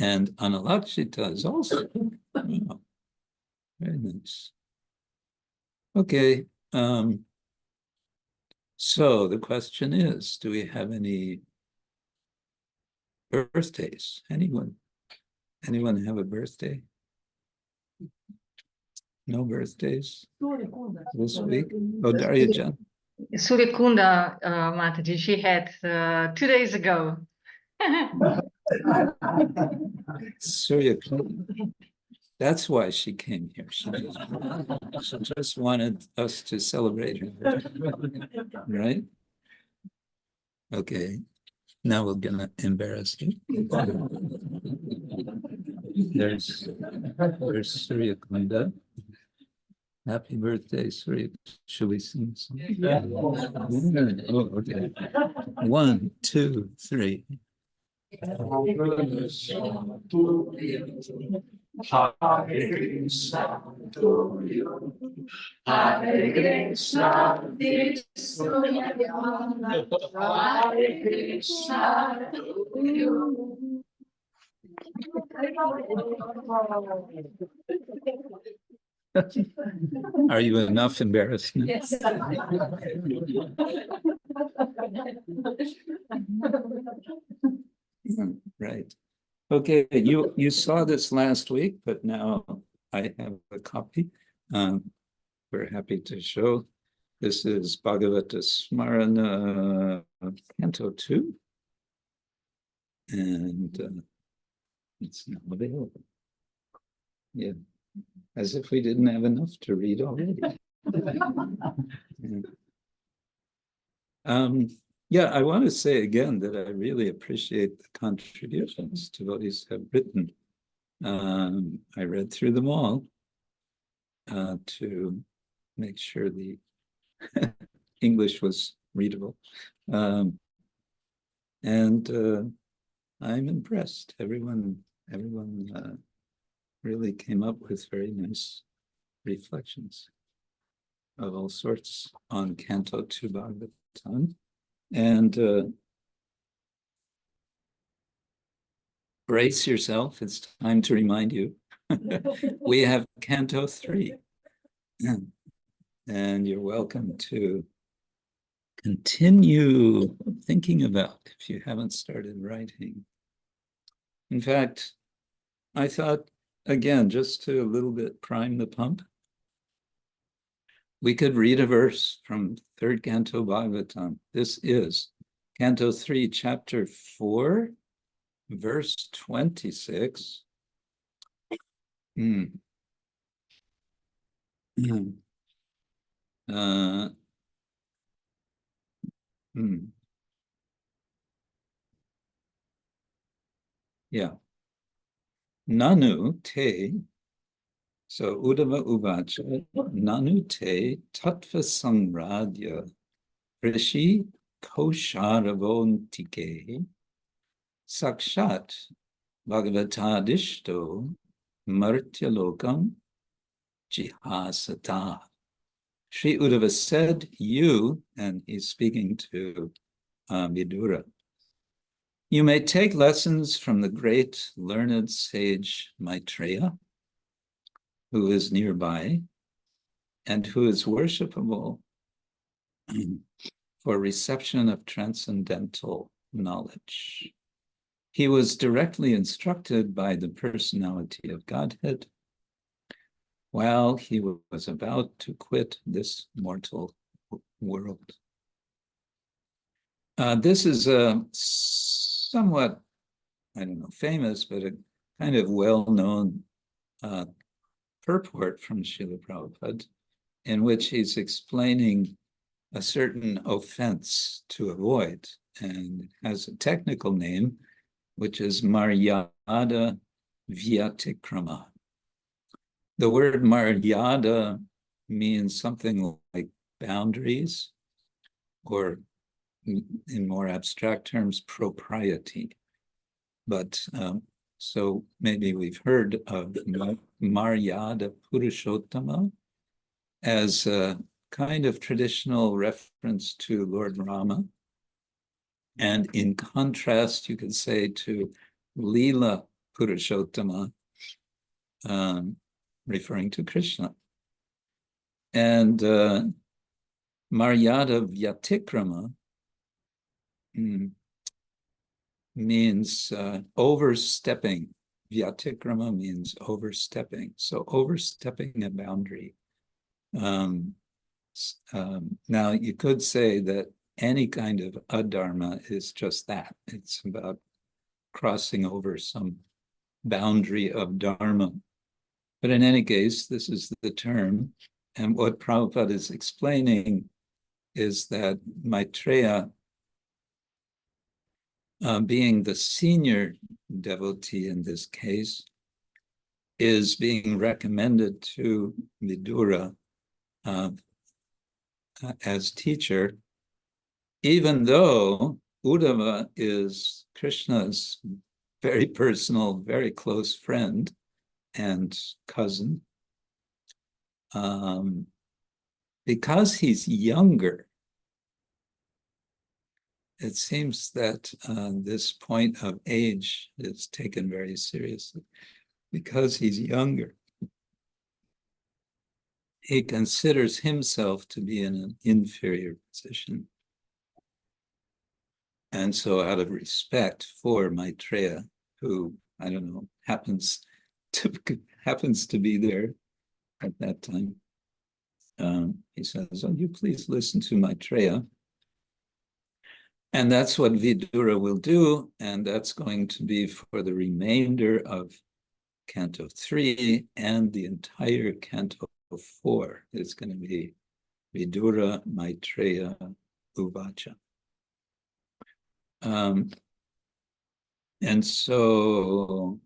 [SPEAKER 1] And Analakshita is also. Oh, very nice. Okay. So the question is, do we have any birthdays? Anyone have a birthday? No birthdays this week? Oh, Darya-jan.
[SPEAKER 2] Surya-kunda, Mataji, she had 2 days ago.
[SPEAKER 1] Surya, that's why she came here. She just wanted us to celebrate her, right? Okay, now we're gonna embarrass you. There's Surya Kunda. Happy birthday, Surya. Should we sing something? Yeah. Oh, okay. 1, 2, 3. Are you enough embarrassed now?
[SPEAKER 5] Yes.
[SPEAKER 1] Right. Okay, you saw this last week, but now I have a copy. We're happy to show. This is Bhagavata Smarana, Canto 2. And it's now available. Yeah, as if we didn't have enough to read already. Yeah, I want to say again that I really appreciate the contributions devotees have written. I read through them all to make sure the English was readable. And I'm impressed. Everyone really came up with very nice reflections of all sorts on Canto 2 Bhagavatam. And brace yourself, it's time to remind you. We have Canto 3. And you're welcome to continue thinking about if you haven't started writing. In fact, I thought, again, just to a little bit prime the pump, we could read a verse from 3rd Canto Bhagavatam. This is Canto 3, Chapter 4, verse 26. Yeah. Nanu te, so Uddhava Uvacha, Nanu te tattva samradya rishi kosharavon-tike sakshat bhagavatadishto martyalokam jihasata. Sri Uddhava said, you, and he's speaking to Vidura, you may take lessons from the great learned sage Maitreya, who is nearby and who is worshipable for reception of transcendental knowledge. He was directly instructed by the personality of Godhead while he was about to quit this mortal world. This is a somewhat, I don't know, famous, but a kind of well-known purport from Srila Prabhupada, in which he's explaining a certain offense to avoid, and it has a technical name, which is maryada vyatikrama. The word maryada means something like boundaries, or in more abstract terms, propriety. But so maybe we've heard of Maryada Purushottama as a kind of traditional reference to Lord Rama. And in contrast, you could say to Lila Purushottama, referring to Krishna. And Maryada Vyatikrama means overstepping. Vyatikrama means overstepping. So overstepping a boundary. Now, you could say that any kind of adharma is just that. It's about crossing over some boundary of dharma. But in any case, this is the term. And what Prabhupada is explaining is that Maitreya, being the senior devotee in this case, is being recommended to Vidura as teacher, even though Uddhava is Krishna's very personal, very close friend and cousin. Because he's younger, it seems that this point of age is taken very seriously. Because he's younger, he considers himself to be in an inferior position. And so out of respect for Maitreya, who, I don't know, happens to be there at that time, he says, "Oh, you please listen to Maitreya." And that's what Vidura will do, and that's going to be for the remainder of Canto 3 and the entire Canto 4 is going to be Vidura Maitreya Uvacha. And so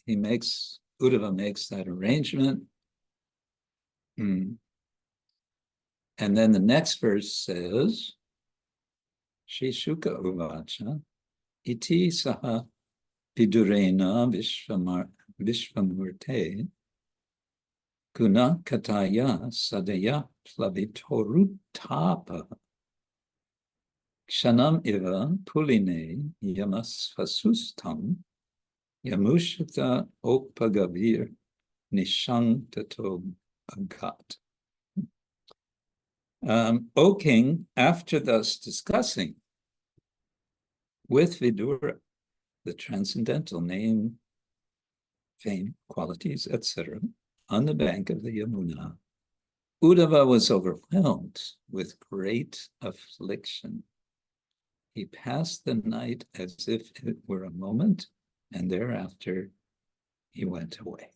[SPEAKER 1] Uddhava makes that arrangement. And then the next verse says, Shri Shuka Uvacha, iti saha vidurena vishvamurte guna kataya sadaya plavitorutapa kshanam iva puline yamasvasustam yamushata okpagavir nishangtato agat. O king, after thus discussing with Vidura the transcendental name, fame, qualities, etc., on the bank of the Yamuna, Uddhava was overwhelmed with great affliction. He passed the night as if it were a moment, and thereafter he went away.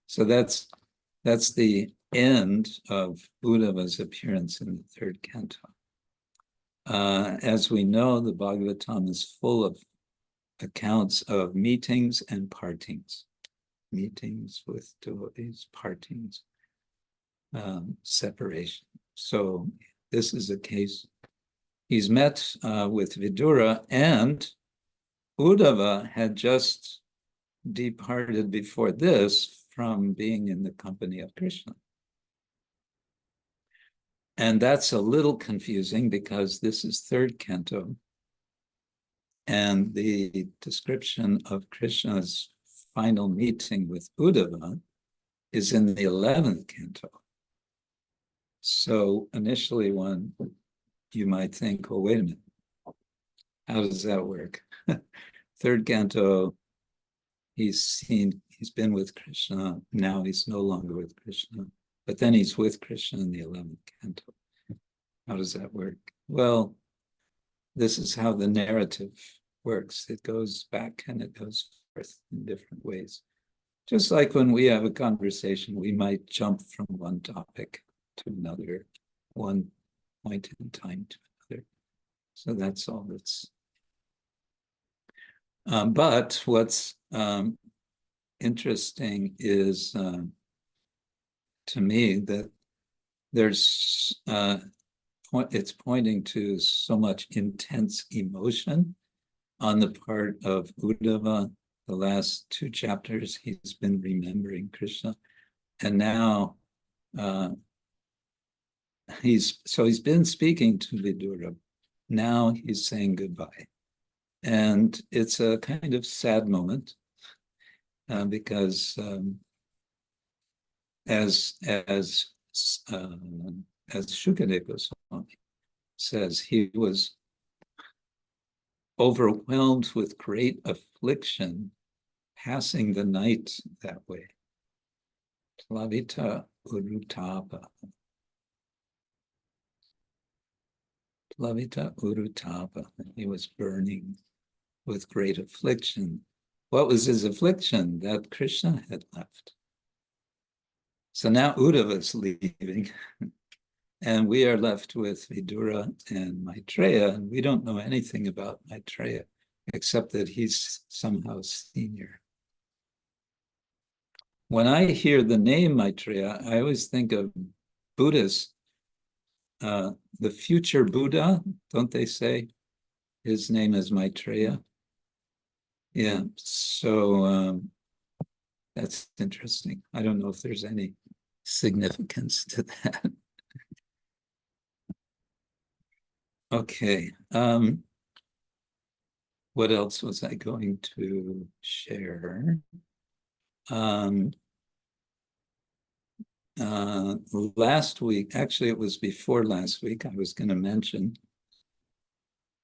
[SPEAKER 1] So that's the end of Uddhava's appearance in the third canto. As we know, the Bhagavatam is full of accounts of meetings and partings. Meetings with devotees, partings, separation. So this is a case. He's met with Vidura, and Uddhava had just departed before this from being in the company of Krishna. And that's a little confusing because this is third canto, and the description of Krishna's final meeting with Uddhava is in the 11th canto. So initially you might think, oh, wait a minute, how does that work? Third canto, he's been with Krishna, now he's no longer with Krishna, but then he's with Krishna in the 11th canto. How does that work? Well, this is how the narrative works. It goes back and it goes forth in different ways. Just like when we have a conversation, we might jump from one topic to another, one point in time to another. So that's all that's. But what's interesting is, to me, that it's pointing to so much intense emotion on the part of Uddhava. The last 2 chapters, he's been remembering Krishna. And now he's been speaking to Vidura. Now he's saying goodbye. And it's a kind of sad moment because as Shukadeva Goswami says, he was overwhelmed with great affliction, passing the night that way. Plavita urutapa. Plavita urutapa. He was burning with great affliction. What was his affliction? That Krishna had left. So now Uddhava is leaving, and we are left with Vidura and Maitreya, and we don't know anything about Maitreya, except that he's somehow senior. When I hear the name Maitreya, I always think of Buddhists, the future Buddha, don't they say? His name is Maitreya. Yeah, so that's interesting. I don't know if there's any significance to that. Okay. What else was I going to share? Last week, actually it was before last week, I was going to mention,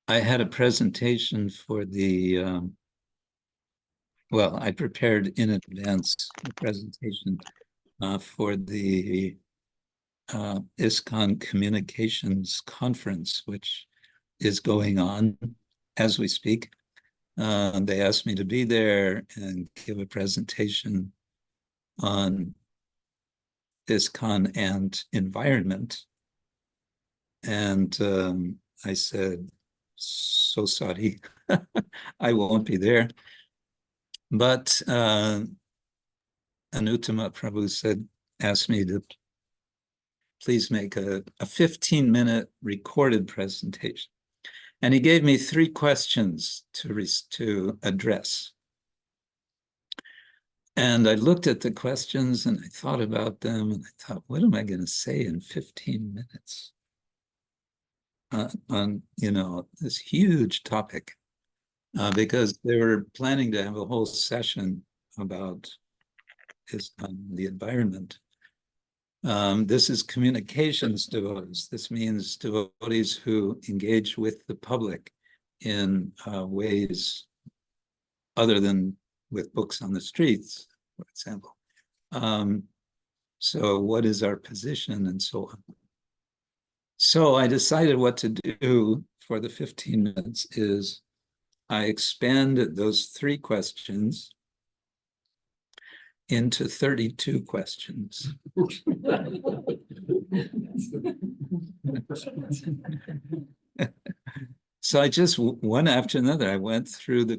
[SPEAKER 1] I had a presentation for the, well, I prepared in advance a presentation for the ISKCON Communications Conference, which is going on as we speak. They asked me to be there and give a presentation on ISKCON and environment. And I said, so sorry, I won't be there. But Narottama Prabhu asked me to please make a 15-minute recorded presentation. And he gave me 3 questions to address. And I looked at the questions and I thought about them and I thought, what am I going to say in 15 minutes on, you know, this huge topic? Because they were planning to have a whole session about the environment. This is communications devotees. This means devotees who engage with the public in ways other than with books on the streets, for example. So what is our position and so on? So I decided what to do for the 15 minutes is I expanded those 3 questions into 32 questions. So I just, one after another, I went through the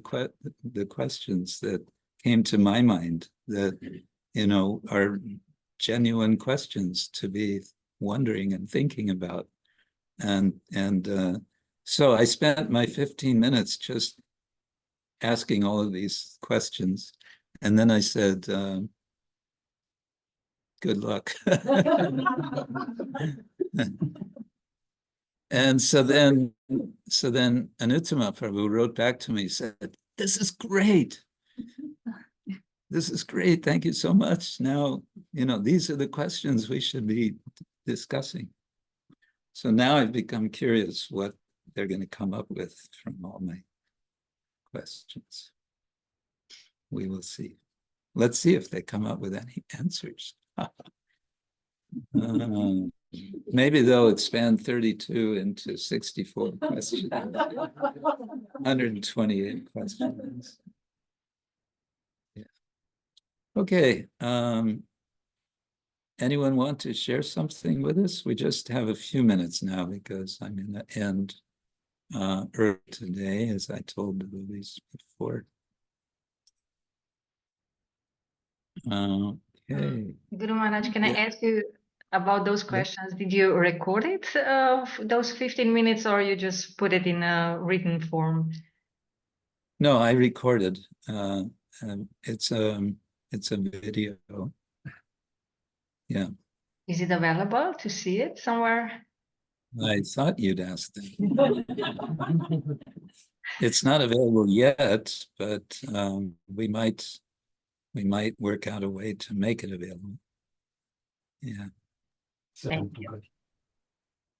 [SPEAKER 1] questions that came to my mind that, you know, are genuine questions to be wondering and thinking about. And so I spent my 15 minutes just asking all of these questions. And then I said, good luck. And so then Narottama Prabhu wrote back to me, said, this is great. This is great. Thank you so much. Now, you know, these are the questions we should be discussing. So now I've become curious what they're going to come up with from all my questions. We will see. Let's see if they come up with any answers. Maybe they'll expand 32 into 64 questions. 128 questions. Yeah. Okay. Anyone want to share something with us? We just have a few minutes now because I'm going to end early today, as I told the Lilies before. Okay.
[SPEAKER 2] Guru Maharaj, can I ask you about those questions? Did you record it, those 15 minutes, or you just put it in a written form?
[SPEAKER 1] No, I recorded. It's a video. Yeah,
[SPEAKER 2] Is it available to see it somewhere?
[SPEAKER 1] I thought you'd ask that. It's not available yet, but we might work out a way to make it available. Yeah.
[SPEAKER 2] Thank you.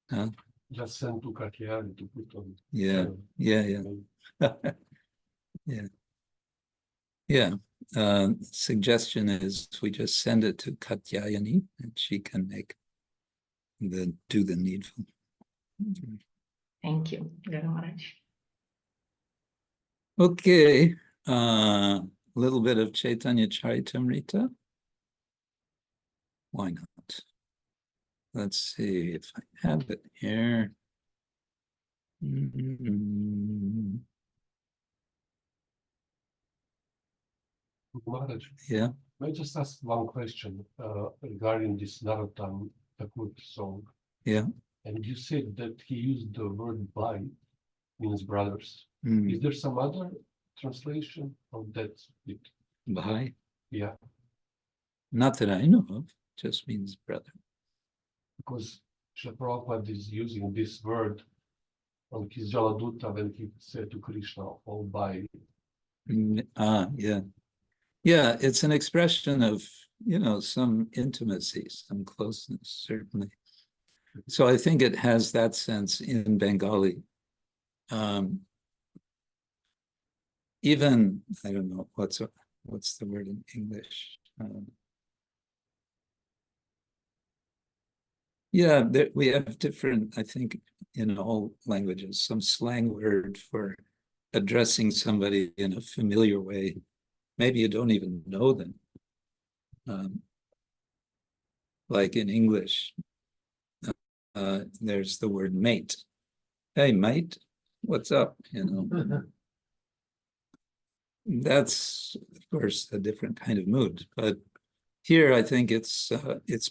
[SPEAKER 1] Huh?
[SPEAKER 8] Just send to Katya to put on.
[SPEAKER 1] Yeah, yeah. Yeah. Yeah. Suggestion is we just send it to Katyayani and she can do the needful.
[SPEAKER 2] Thank you, Guru Maharaj.
[SPEAKER 1] Okay. A little bit of Chaitanya Charitamrita. Why not? Let's see if I have it here.
[SPEAKER 8] Maharaj,
[SPEAKER 1] Yeah.
[SPEAKER 8] may I just ask one question regarding this Narottama Thakura song?
[SPEAKER 1] Yeah.
[SPEAKER 8] And you said that he used the word bhāi, means brothers.
[SPEAKER 1] Mm.
[SPEAKER 8] Is there some other translation of that?
[SPEAKER 1] Bhāi?
[SPEAKER 8] Yeah,
[SPEAKER 1] Not that I know of, just means brother.
[SPEAKER 8] because Srila Prabhupada is using this word on his Jaladutta when he said to Krishna, "Oh bhāi."
[SPEAKER 1] Yeah. Yeah, it's an expression of, some intimacy, some closeness, certainly. So I think it has that sense in Bengali. Even, I don't know, what's the word in English? Yeah, we have different, I think, in all languages, some slang word for addressing somebody in a familiar way. Maybe you don't even know them. Like in English, there's the word mate. Hey, mate, what's up? That's, of course, a different kind of mood. But here, I think it's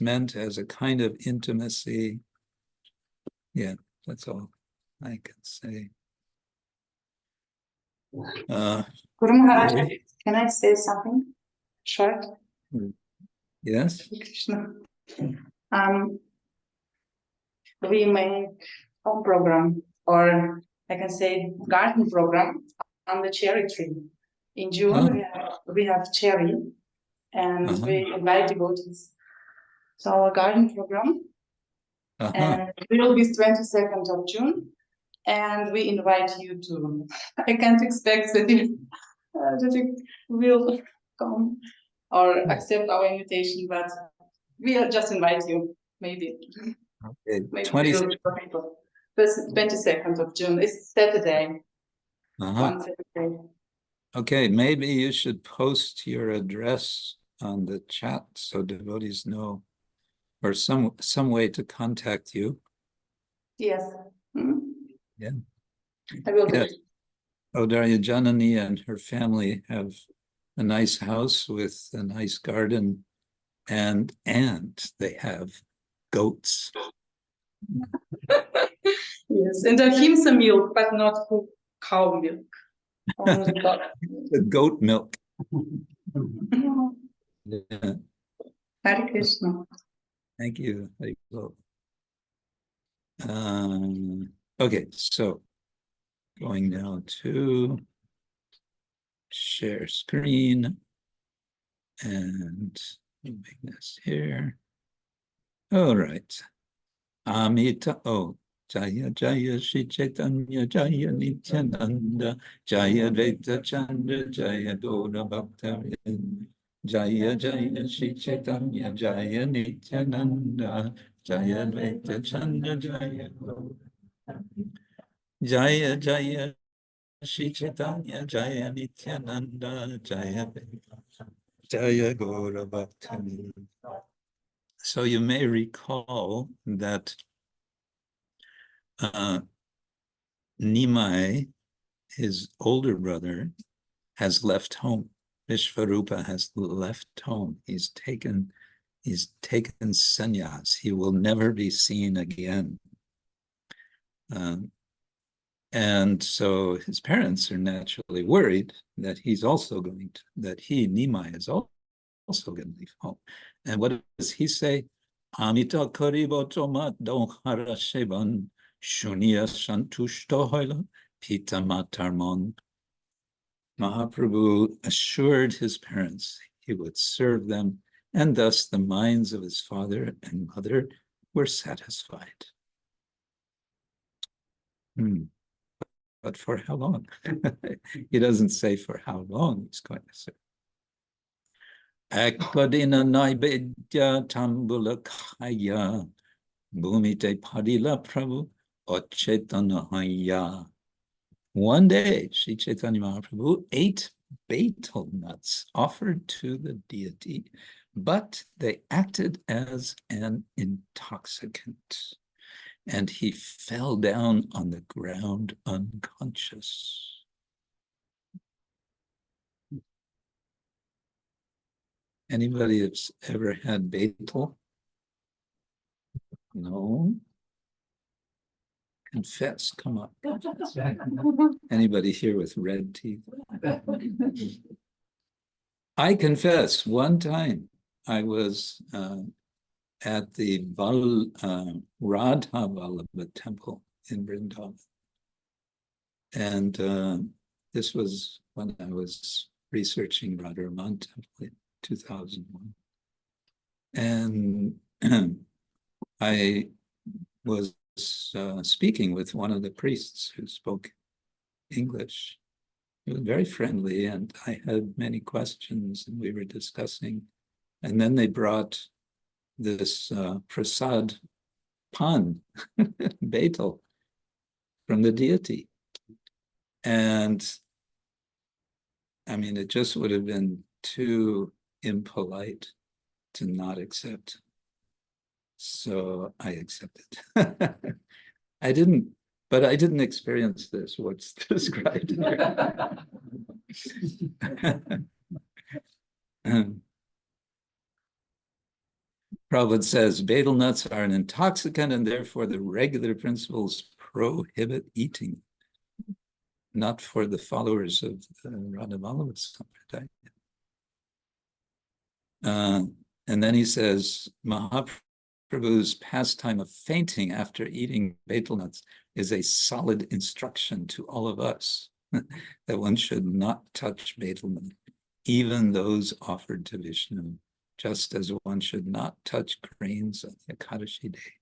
[SPEAKER 1] meant as a kind of intimacy. Yeah, that's all I can say.
[SPEAKER 9] Guru Maharaj, can I say something short?
[SPEAKER 1] Yes.
[SPEAKER 9] Krishna. We make home program, or I can say garden program on the cherry tree. In June, we have cherry, and we invite devotees. So our garden program, and it will be 22nd of June, and we invite you to. I can't expect that you will come or accept our invitation, but we'll just invite you, maybe.
[SPEAKER 1] Okay.
[SPEAKER 9] Maybe 22nd of June. It's Saturday. On Saturday.
[SPEAKER 1] Okay, maybe you should post your address on the chat so devotees know, or some way to contact you.
[SPEAKER 9] Yes.
[SPEAKER 1] Yeah.
[SPEAKER 9] I will do.
[SPEAKER 1] Audarya Janani and her family have a nice house with a nice garden, and they have goats.
[SPEAKER 9] Yes, and ahimsa milk, but not cow milk.
[SPEAKER 1] The goat milk. Yeah.
[SPEAKER 9] Hare Krishna.
[SPEAKER 1] Thank you. Okay, so going now to share screen and moving this here. All right. Jaya Jaya Shri Chaitanya Jaya Nityananda Jaya Chandra Jaya Dora Bhakta Jaya Jaya Shri Chaitanya Jaya Nityananda Jaya Chandra Jaya Jaya Jaya Shri Chaitanya Jaya Nityananda Jaya Gora Bhakta. So you may recall that Nimai, his older brother, has left home. Vishvarupa has left home. He's taken sannyas. He will never be seen again. And so his parents are naturally worried that he's also going to, that he, Nimai, is also going to leave home. And what does he say? Amita karibotomat donhara sheban shunya santushto hoila pitamatarmon. Mahaprabhu assured his parents he would serve them, and thus the minds of his father and mother were satisfied. But for how long? He doesn't say for how long he's going to serve. Akpadina naibedya tambula kaya bhumite padila prabhu ochetana. One day, Sri Chaitanya Mahaprabhu ate betel nuts offered to the deity, but they acted as an intoxicant, and he fell down on the ground unconscious. Anybody that's ever had betel? No? Confess, come up. Anybody here with red teeth? I confess, one time I was at the Radha-Vallabha temple in Vrindavan. And this was when I was researching Radha-Raman temple in 2001. And I was speaking with one of the priests who spoke English. He was very friendly, and I had many questions, and we were discussing. And then they brought this prasad pan, betel, from the deity. And I mean, it just would have been too impolite to not accept. So I accepted. I didn't experience this, what's described here. Prabhupada says, betel nuts are an intoxicant, and therefore the regular principles prohibit eating, not for the followers of the Radha-Vallabha Sampradaya. And then he says, Mahaprabhu's pastime of fainting after eating betel nuts is a solid instruction to all of us that one should not touch betel nut, even those offered to Vishnu, just as one should not touch grains on the Ekadashi day.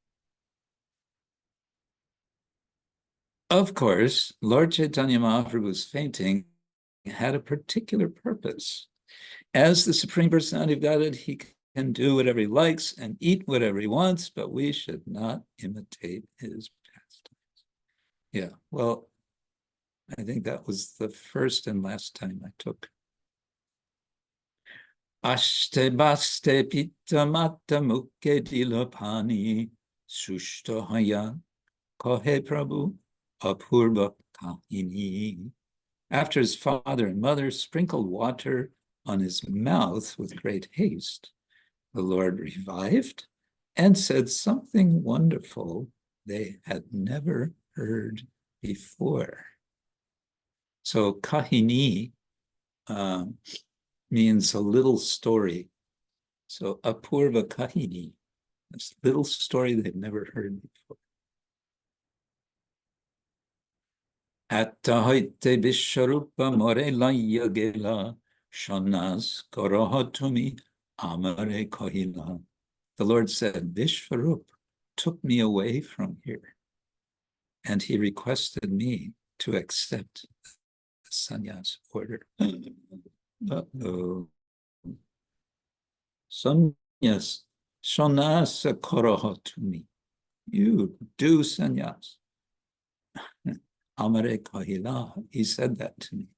[SPEAKER 1] Of course, Lord Chaitanya Mahaprabhu's fainting had a particular purpose. As the Supreme Personality of Godhead, he can do whatever he likes and eat whatever he wants, but we should not imitate his pastimes. Yeah, well, I think that was the first and last time I took. Ashte baste pita mata mukke dilapani sushto haya kohe Prabhu apurva kahini. After his father and mother sprinkled water on his mouth with great haste, the Lord revived and said something wonderful they had never heard before. So kahini means a little story. So apurva kahini, this little story they've never heard before. Attahoite Vishwarupa more laya gela shanas korohatumi amare kohila. The Lord said, Vishwarup took me away from here, and he requested me to accept the sannyas order. Sannyas shanasa korohatumi. You do sannyas. Amare kahila, he said that to me.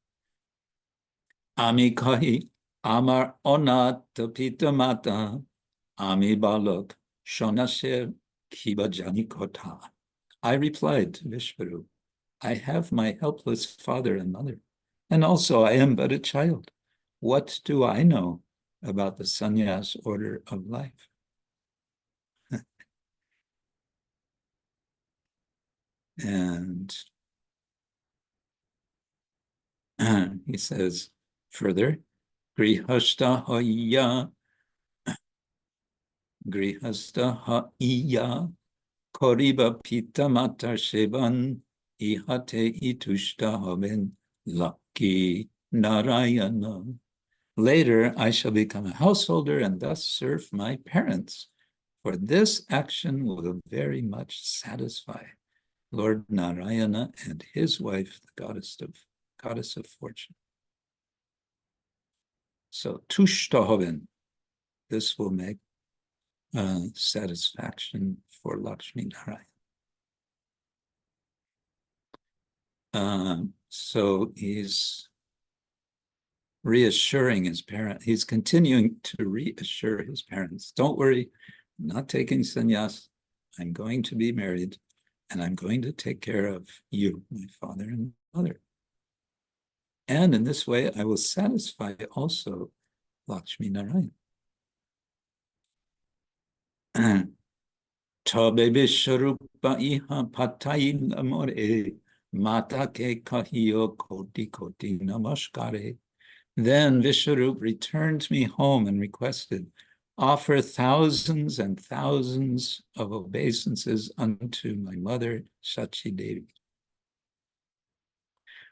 [SPEAKER 1] Ami kahi, amar onat pita mata, ami balok, shonasher kibajani kota. I replied to Vishwarup, I have my helpless father and mother, and also I am but a child. What do I know about the sannyas order of life? And He says further, grihasta haya koriba pita matar sheban ihate itushta haben laki narayana. Later, I shall become a householder and thus serve my parents, for this action will very much satisfy Lord Narayana and his wife, the goddess of fortune. So, tushtahoven, this will make satisfaction for Lakshmi Narayana. So he's reassuring his parents. He's continuing to reassure his parents. Don't worry, I'm not taking sannyas. I'm going to be married, and I'm going to take care of you, my father and mother. And in this way, I will satisfy also Lakshmi Narayana. Tabe Vishwarupa iha patayi amore mata ke kahiyo koti koti namaskare. Then Vishwarup returned me home and requested, offer thousands and thousands of obeisances unto my mother, Shachi Devi.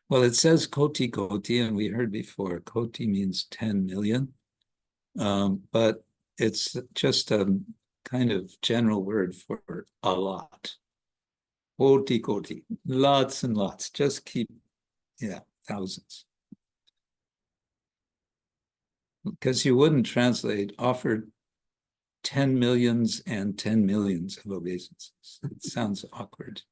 [SPEAKER 1] Well, it says koti koti, and we heard before, koti means 10 million, but it's just a kind of general word for a lot. Koti koti, lots and lots, just keep, thousands. Because you wouldn't translate offered 10 millions and 10 millions of obeisances. It sounds awkward.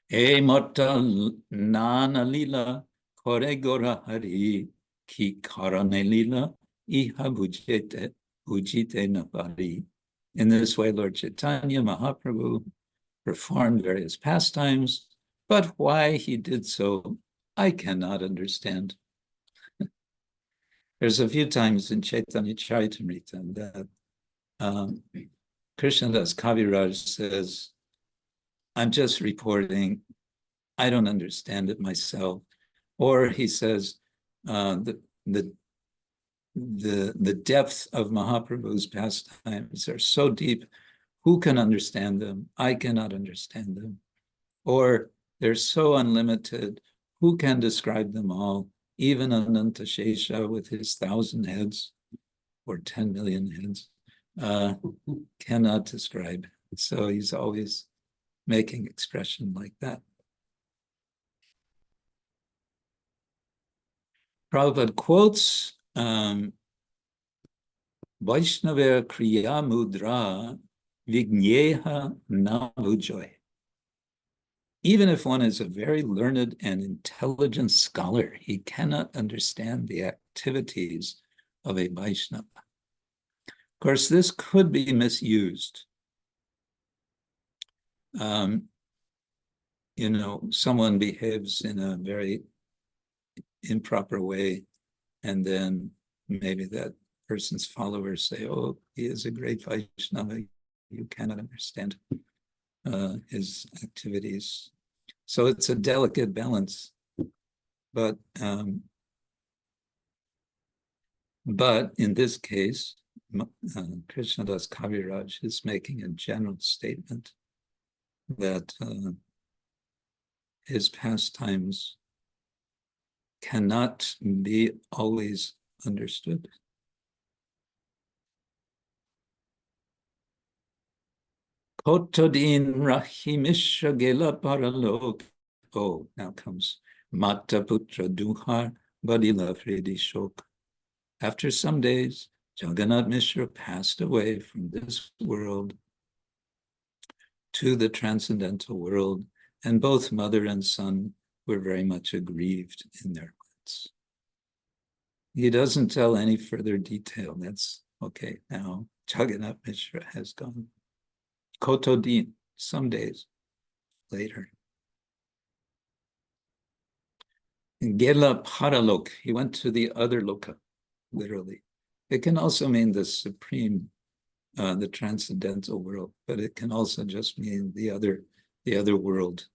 [SPEAKER 1] E mata nana lila kore gora hari ki karane lila iha bujite nabari. In this way, Lord Chaitanya Mahaprabhu performed various pastimes, but why he did so, I cannot understand. There's a few times in Chaitanya Charitamrita that Krishna Kaviraj says, I'm just reporting, I don't understand it myself. Or he says, the depth of Mahaprabhu's pastimes are so deep, who can understand them? I cannot understand them. Or they're so unlimited, who can describe them all? Even Ananta Shesha with his 1,000 heads or 10 million heads cannot describe. So he's always making expression like that. Prabhupada quotes Vaishnava Kriya Mudra Vigneha Navujoy. Even if one is a very learned and intelligent scholar, he cannot understand the activities of a Vaishnava. Of course, this could be misused. Someone behaves in a very improper way, and then maybe that person's followers say, oh, he is a great Vaishnava, you cannot understand his activities. So it's a delicate balance. But in this case, Krishnadas Kaviraj is making a general statement that his pastimes cannot be always understood. Kotodin Rahimishra Gela Paralok. Oh, now comes Mata Putra Duhar Badila Fredi Shok. After some days, Jagannath Mishra passed away from this world to the transcendental world, and both mother and son were very much aggrieved in their hearts. He doesn't tell any further detail. That's okay. Now, Jagannath Mishra has gone. Kotodin, some days later. Gela Paralok, he went to the other loka, literally. It can also mean the supreme, the transcendental world, but it can also just mean the other world.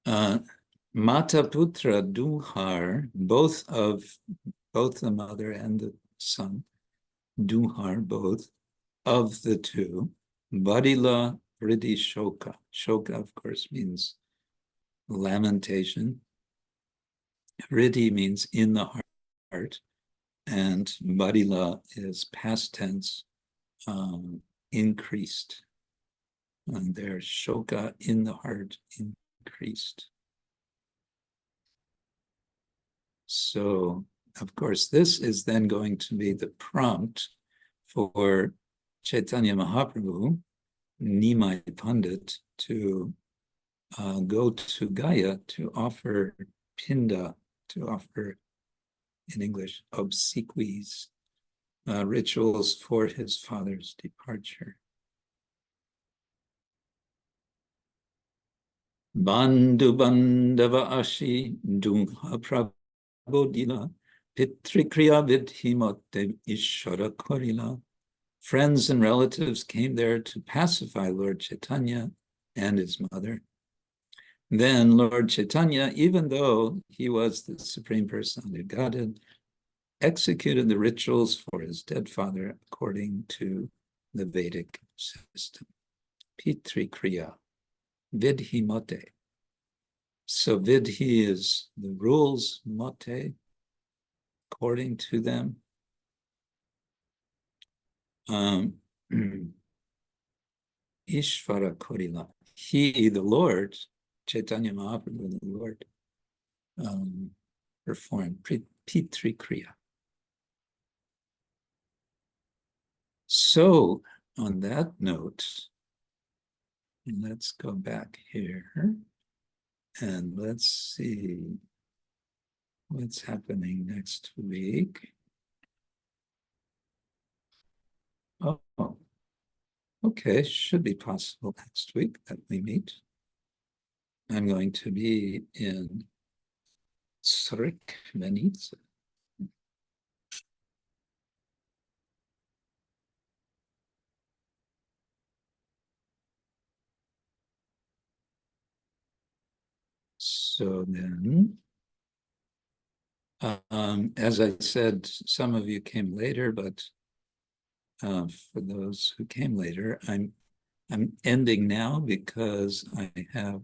[SPEAKER 1] Mata putra duhar, both the mother and the son, duhar, both of the two, badila vriddhi shoka. Shoka, of course, means lamentation. Vriddhi means in the heart, and badila is past tense, increased. And their shoka in the heart increased. So, of course, this is then going to be the prompt for Chaitanya Mahaprabhu, Nimai Pandit, to go to Gaya to offer pinda, to offer, in English, obsequies, rituals for his father's departure. Bandhu bandava ashi dungha prabodila pitrikriya vidhimote ishara korila. Friends and relatives came there to pacify Lord Chaitanya and his mother. Then Lord Chaitanya, even though he was the Supreme Personality of Godhead, executed the rituals for his dead father according to the Vedic system. Pitrikriya. Vidhi mote. So vidhi is the rules, mote, according to them. Ishvara korila. He, the Lord, Chaitanya Mahaprabhu, the Lord, performed pitri kriya. So, on that note, let's go back here and let's see what's happening next week. Oh, okay, should be possible next week that we meet. I'm going to be in Srikvenica. So then, as I said, some of you came later, but for those who came later, I'm ending now because I have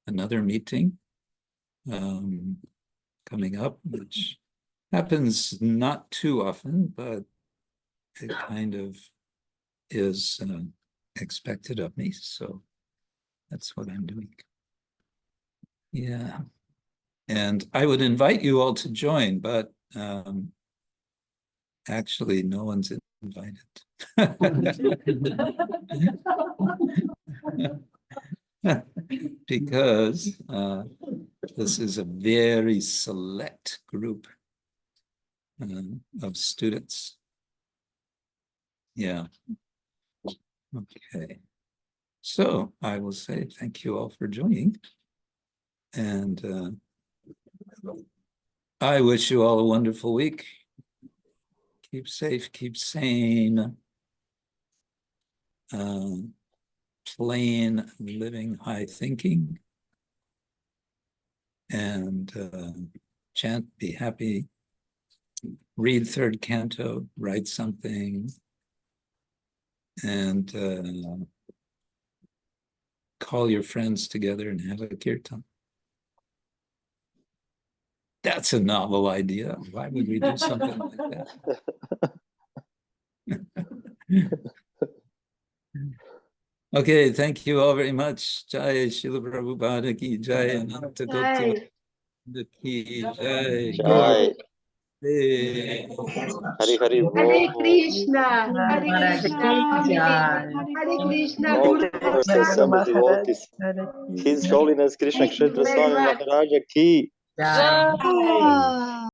[SPEAKER 1] another meeting coming up, which happens not too often, but it kind of is expected of me. So that's what I'm doing. Yeah. And I would invite you all to join, but actually no one's invited. Because this is a very select group of students. Yeah. Okay. So I will say thank you all for joining. And I wish you all a wonderful week. Keep safe, keep sane. Plain living, high thinking. And chant, be happy. Read third canto, write something. And call your friends together and have a kirtan. That's a novel idea. Why would we do something like that? Okay, thank you all very much. Jai Srila Prabhupada ki jai, Ananta Gopta ki jai.
[SPEAKER 10] Jai. Hari Hari Bol.
[SPEAKER 11] Hare Krishna, Hare Krishna, Hare Krishna.
[SPEAKER 10] All the assembled devotees. His Holiness Krishna Kshetra Swami Maharaja ki.
[SPEAKER 11] Jai.